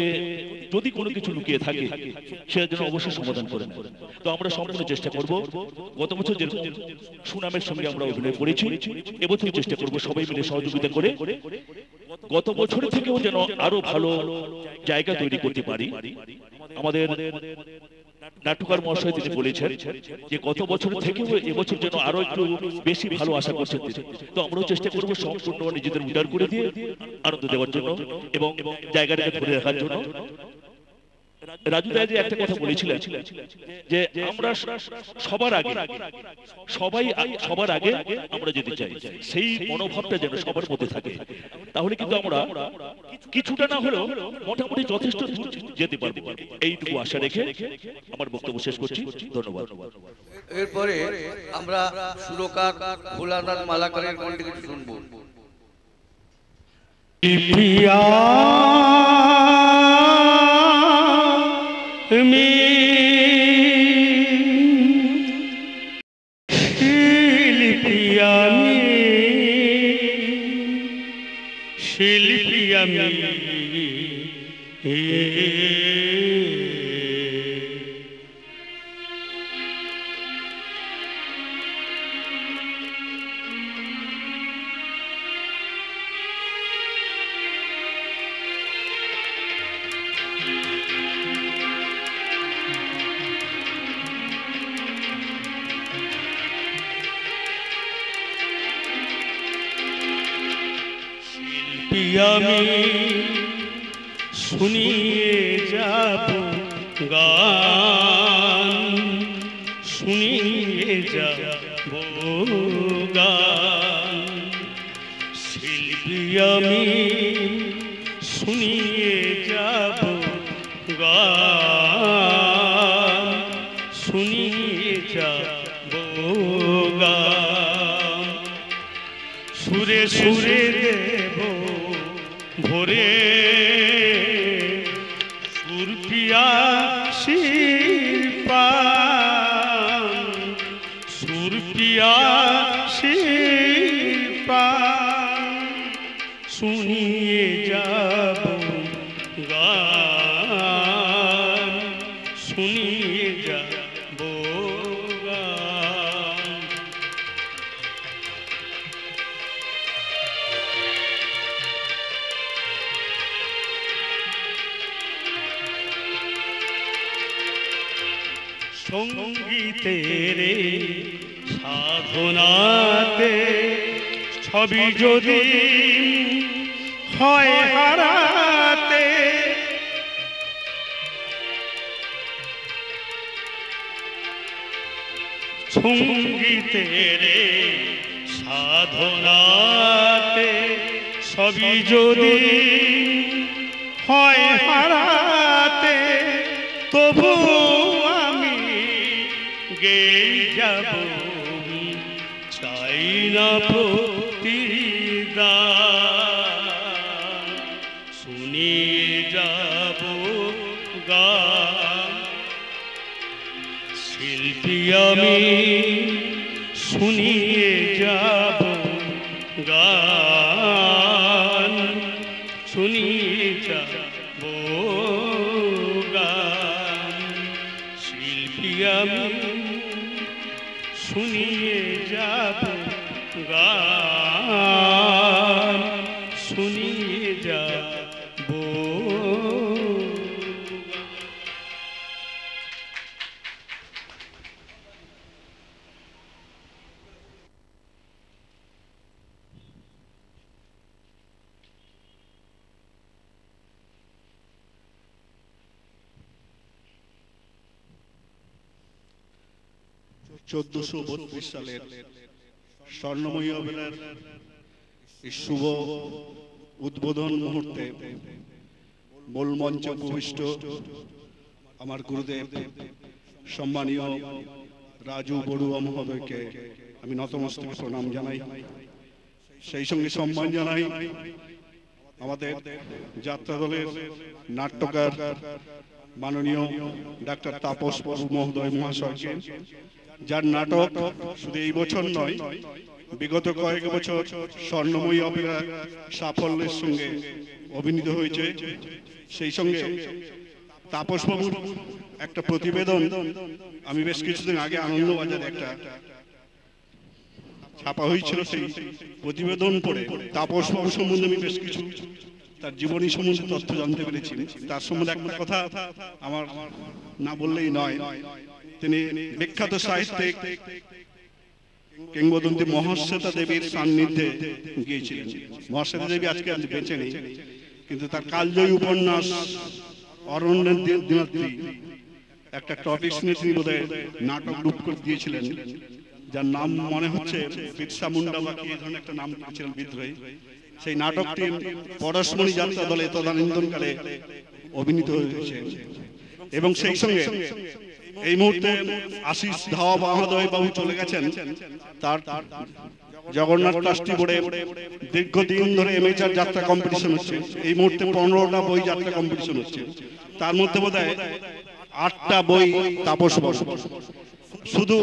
যদি কোনো কিছু লুকিয়ে থাকে সেটা যেন অবশ্যই সমাধান করেন। তো আমরা সম্পূর্ণ চেষ্টা করব। গত বছর যেরকম সুনামের সঙ্গে আমরা অভিনয় করেছি, এবছর চেষ্টা করব সবাই মিলে সহযোগিতা করে গত বছরের থেকেও যেন আরো ভালো জায়গা তৈরি করতে পারি। আমাদের নাট্যকার মহাশয় তিনি বলেছেন যে গত বছর থেকেও এবছর যেন আরো একটু বেশি ভালো আশা করছেন। তো আমরাও চেষ্টা করব সম্পূর্ণ নিজেদের উদ্ধার করে দিয়ে আনন্দ দেওয়ার জন্য এবং জায়গাটাকে ধরে রাখার জন্য। রাজু দা যে একটা কথা বলেছিলেন যে আমরা সবার আগে আমরা যেতে চাই, সেই মনোভাবটা যেন সবার মধ্যে থাকে, তাহলে কিন্তু আমরা কিছুটা না হলেও মোটামুটি যথেষ্ট দূর যেতে পারবো। এইটুকু আশা রেখে আমার বক্তব্য শেষ করছি। ধন্যবাদ। এরপরে আমরা সুরকার ভোলানাথ মালাকারের কণ্ঠে কিছু শুনবো। আমি শুনিয়ে যাব গান, শুনিয়ে যাব গান, শিল্পী আমি শুনিয়ে যাব গান, শুনিয়ে যাব গান, সুরে সুরে দেব ভোরে সুরপিয়াসির পান, সুরপিয়াসির পান, শুনিয়ে যাব গান, শুনিয়ে যাব গান। সঙ্গীতের সাধনাতে ছবি যদি হয় হারাতে, সঙ্গীতের সাধনাতে ছবি যদি হয় হারাতে, তবু আমি গেয়ে যাব, চাই না প্রতিদান, শুনিয়ে যাব গান, শিল্পী আমি শুনিয়ে যাব গান, শুনিয়ে যাব গান, শিল্পী আমি শুনিয়ে যাব গান, শুনিয়ে যাব। 1432 সালের স্বর্ণময়ী অপেরার এই শুভ উদ্বোধন মুহূর্তে মূল মঞ্চে উপবিষ্ট আমার গুরুদেব সম্মানীয় রাজু বড়ুয়া মহোদয়কে আমি নতমস্তকে প্রণাম জানাই। সেই সঙ্গে সম্মান জানাই আমাদের যাত্রা দলের নাট্যকার মাননীয় ডাক্তার তাপস বাবু মহোদয় মহাশয়কে, যার নাটক শুধু এই বছর নয়, বিগত কয়েক বছর স্বর্ণময়ী অপেরা সাফল্যের সঙ্গে অভিনীত হয়েছে। সেই সঙ্গে তাপস বাবুর একটা প্রতিবেদন আমি বেশ কিছুদিন আগে আনন্দবাজারে একটা ছাপা হয়েছিল, সেই প্রতিবেদন পড়ে তাপস বাবু সম্বন্ধে আমি বেশ কিছু তার জীবনী সম্বন্ধে তথ্য জানতে পেরেছি। তার সম্বন্ধে একটা কথা আমার না বললেই নয়, তিনি বিখ্যাত সাহিত্যিক কিংবদন্তি মহাশ্বেতা দেবীর সান্নিধ্যে গিয়েছিলেন। মহাশ্বেতা দেবী আজকে বেঁচে নেই, কিন্তু তার কালজয়ী উপন্যাস অরণ্যের দিনাত্রী একটা টপিক নিয়ে তিনি বোধহয় নাটক রূপ করে দিয়েছিলেন, যার নাম মনে হচ্ছে বিরসা মুন্ডা বা কি ধরনের একটা নাম দিয়েছিলেন, বিদ্রোহী। সেই নাটকটি পরশমণি যাত্রা দলে তদানীন্তনকালে অভিনীত হয়েছে। এবং সেই সঙ্গে এই মুহূর্তে আশিস ধাওয়া মহোদয় বাবু চলে গেছেন, তার জগন্নাথ ট্রাস্টি বোর্ডে দীর্ঘদিন ধরে এমএচআর যাত্রা কম্পিটিশন হচ্ছে। এই মুহূর্তে 15টা বই যাত্রা কম্পিটিশন হচ্ছে, তার মধ্যে বোধহয় 8টা বই তাপস বাবু। শুধু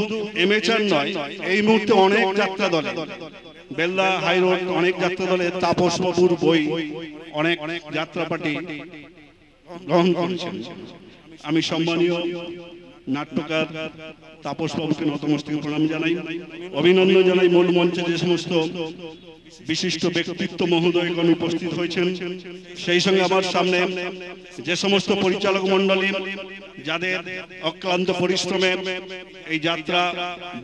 এমএচআর নয়, এই মুহূর্তে অনেক যাত্রা দলে, বেল্লা হাইরোড অনেক যাত্রা দলে তাপস বাবুর বই অনেক যাত্রা পার্টি গ্রহণ করেছেন। আমি সম্মানীয় নাট্যকার তাপস বাবুকে নতমস্তকে প্রণাম জানাই, অভিনন্দন জানাই। মূল মঞ্চে যে সমস্ত বিশিষ্ট ব্যক্তিত্ব মহোদয়গণ উপস্থিত হয়েছেন, সেই সঙ্গে আমার সামনে যে সমস্ত পরিচালক মণ্ডলী যাদের অক্লান্ত পরিশ্রমে এই যাত্রা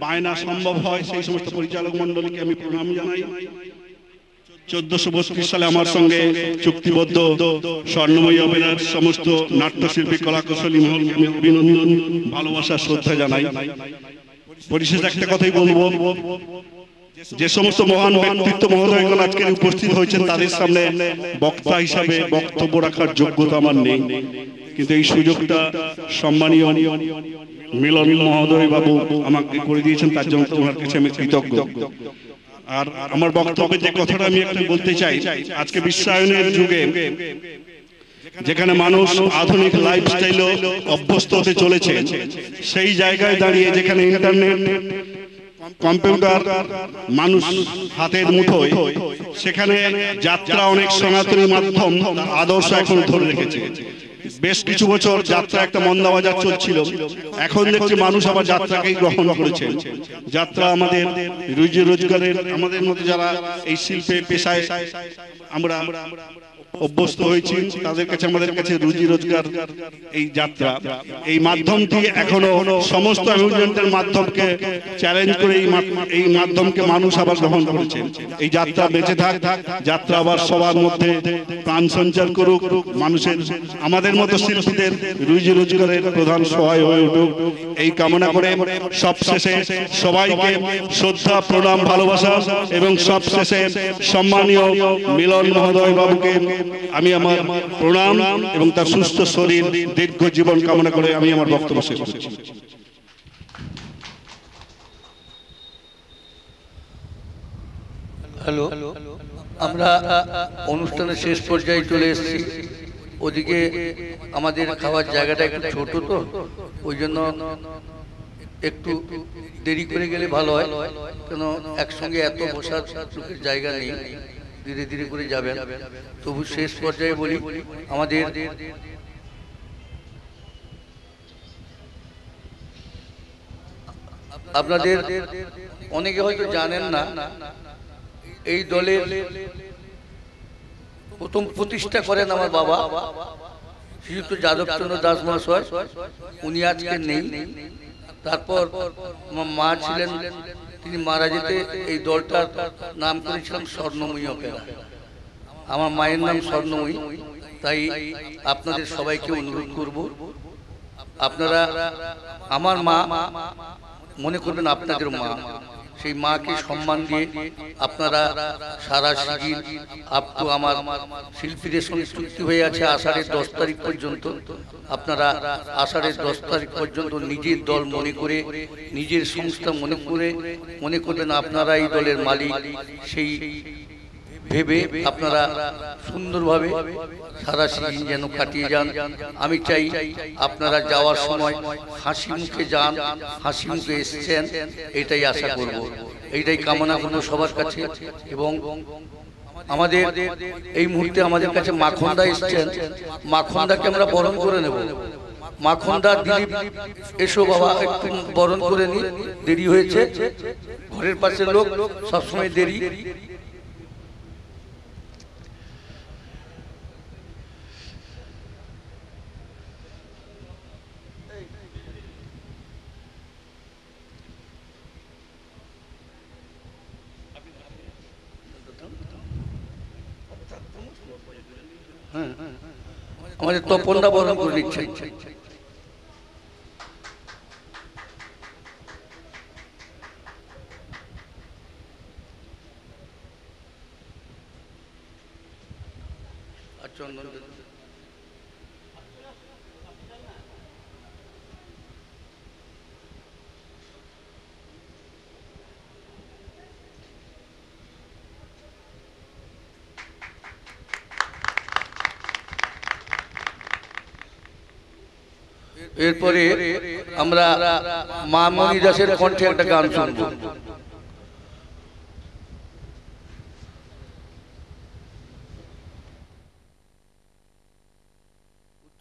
বায়না সম্ভব হয়, সেই সমস্ত পরিচালক মণ্ডলীকে আমি প্রণাম জানাই। 1432 সালে আমার সঙ্গে চুক্তিবদ্ধ স্বর্ণময়ী অপেরার সমস্ত নাট্যশিল্পী কলাকুশলী মহলকে আমি অভিনন্দন, ভালোবাসা, শ্রদ্ধা জানাই। পরিশেষে একটা কথাই বলবো, যে সমস্ত মহান ব্যক্তিত্ব মহোদয়গণ আজকে উপস্থিত হয়েছেন, তাদের সামনে বক্তা হিসাবে বক্তব্য রাখার যোগ্যতা আমার নেই, কিন্তু এই সুযোগটা সম্মানীয় মিলন মহোদয় বাবু আমাকে করে দিয়েছেন, তার জন্য তোমার কাছে আমি কৃতজ্ঞ। আর আমার বক্তব্যে যে কথাটা আমি একটা বলতে চাই, আজকে বিশ্বায়নের যুগে যেখানে মানুষ আধুনিক লাইফস্টাইলে অভ্যস্ত হতে চলেছে, সেই জায়গায় দাঁড়িয়ে যেখানে ইন্টারনেট, কম্পিউটার মানুষ হাতের মুঠোয়, সেখানে যাত্রা অনেক সনাতনী মাধ্যম আদর্শ এখন ধরে রেখেছে। বেশ কিছু বছর যাত্রা একটা মন্দাবাজার চলছিল, এখন দেখছি মানুষ আবার যাত্রাকেই গ্রহণ করেছে। যাত্রা আমাদের রুজি রোজগারের, আমাদের মধ্যে যারা এই শিল্পে পেশায় আমরা অভ্যস্ত হয়েছি, তাদের কাছে আমাদের কাছে রুজি রোজগার এই যাত্রা। এই মাধ্যমটি এখনো সমস্ত অ্যামিউজমেন্টের মাধ্যমকে চ্যালেঞ্জ করে এই মাধ্যমকে মানুষ আবার গ্রহণ করেছে। এই যাত্রা বেঁচে থাক, যাত্রা আবার সবার মধ্যে প্রাণ সঞ্চার করুক, মানুষের, আমাদের মতো শিল্পীদের রুজি রোজগারের প্রধান সহায় হয়ে উঠুক, এই কামনা করে সবশেষে সবাইকে শ্রদ্ধা, প্রণাম, ভালোবাসা এবং সবশেষে সম্মানীয় মিলন মহোদয় বাবুকে আমি আমার প্রণাম এবং তার সুস্থ শরীর, দীর্ঘ জীবন কামনা করে আমি আমার বক্তব্য শেষ করছি। হ্যালো, আমরা অনুষ্ঠানের শেষ পর্যায়ে চলে এসেছি। ওদিকে আমাদের খাওয়ার জায়গাটা একটু ছোট, তো ওই জন্য একটু দেরি করে গেলে ভালো হয়, কেন একসঙ্গে এত বসার লোকের জায়গা নেই, ধীরে ধীরে করে যাবেন। তবু শেষ পর্যায়ে বলি, আমাদের আপনাদের অনেকে হয়তো জানেন না, এই দলের প্রথম প্রতিষ্ঠা করেন আমার বাবা শ্রীযুক্ত যাদবচন্দ্র দাস মহাশয়, উনি আজকে নেই। তারপর আমার মা ছিলেন, তিনি মারা যেতে এই দলটার নাম করেছিলাম স্বর্ণময়ী অপেরা। আমার মায়ের নাম স্বর্ণময়ী, তাই আপনাদের সবাইকে অনুরোধ করব, আপনারা আমার মা মনে করবেন আপনাদের মা। সেই মাকে সম্মান দিয়ে আপনারা সারা শিবির আপ টু আমার শিল্পীদের সঙ্গে চুক্তি হয়ে আছে আষাঢ়ের 10 তারিখ পর্যন্ত। আপনারা আষাঢ়ের 10 তারিখ পর্যন্ত নিজের দল মনে করে, নিজের সংস্থা মনে করবেন আপনারা এই দলের মালিক। সেই ভেবে আপনারা সুন্দরভাবে সারা সিজন যেন কাটিয়ে যান। আমি চাই আপনারা যাওয়ার সময় হাসি মুখে যান, হাসি মুখে এসছেন, এটাই আশা করব, এইটাই কামনা করব সবার কাছে। এবং আমাদের এই মুহূর্তে আমাদের কাছে মাখনদা এসছেন, মাখনদাকে আমরা বরণ করে নেব। মাখনদা দিলীপ এসো বাবা, একটু বরণ করে নি, দেরি হয়েছে, ঘরের পাশের লোক সবসময় দেরি। আমাদের তপনদা বরণ করে নিচ্ছেন। এরপরে আমরা মা মণি দাসের কণ্ঠে একটা গান শুনব।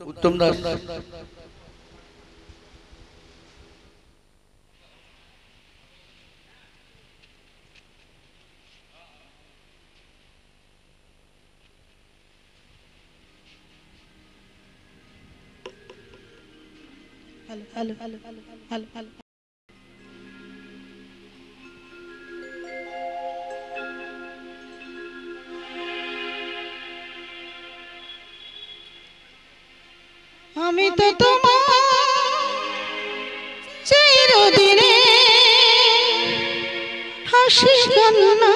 উত্তম দাস আমি তো তোমার চিরদিনে হাসি কান্না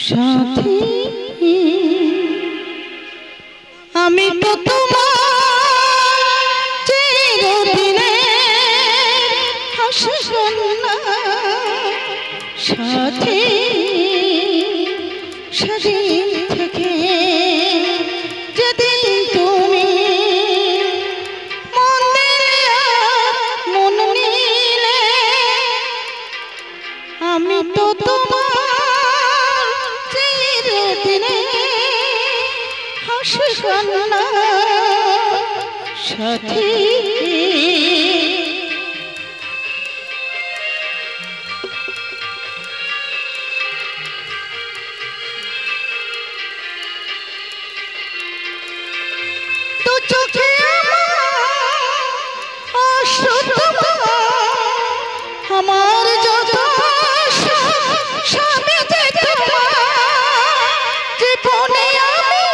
সাথী, আমি তো তোমার চিরদিনে হাসি কান্না সাথী, সেদিন থেকে যেদিন তুমি মন নিলে, আমি তো তোমার চিরদিনে হাসি কান্না সাথী। আমার যত স্বামী যে তোমার জীবনে আমি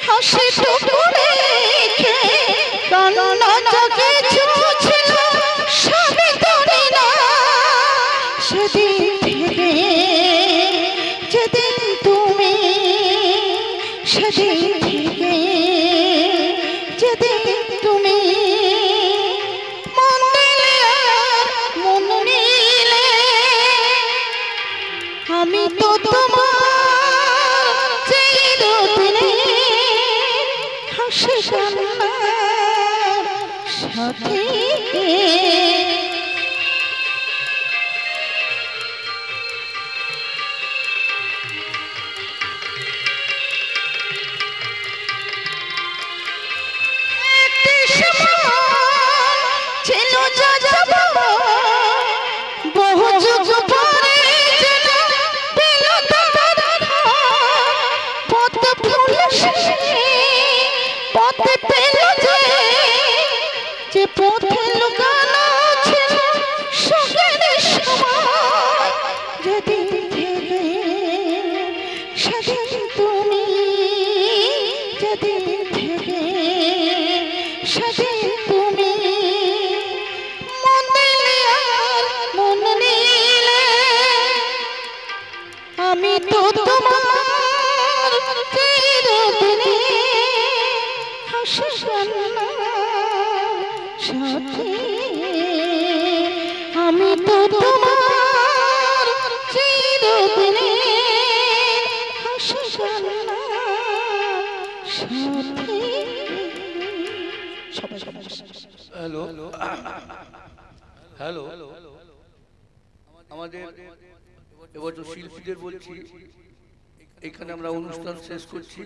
হাসি টুকু রেখে কান্না জগে ছিল স্বামী তুমি না, সেদিন থেকে যেদিন তুমি, সেদিন থেকে যেদিন তুমি আমি তো তোমার চিরদিনে হাসি কান্না সাথী। একটি সময় ছিল যা যাব বহু যুগ পরে পথে পেল যে পথে লুকানো ছিল সুখের সময়, যেদিন থেকে সেদিন তুমি, যেদিন থেকে সেদিন তুমি আমি তো তোমার চিরদিনে হাসি কান্নার সাথী আমি তো তোমার চিরদিনে হাসি কান্নার সাথী সবাই সবাই হ্যালো হ্যালো আমাদের এবছর শিল্পীদের বলছি এখানে আমরা অনুষ্ঠান শেষ করছি।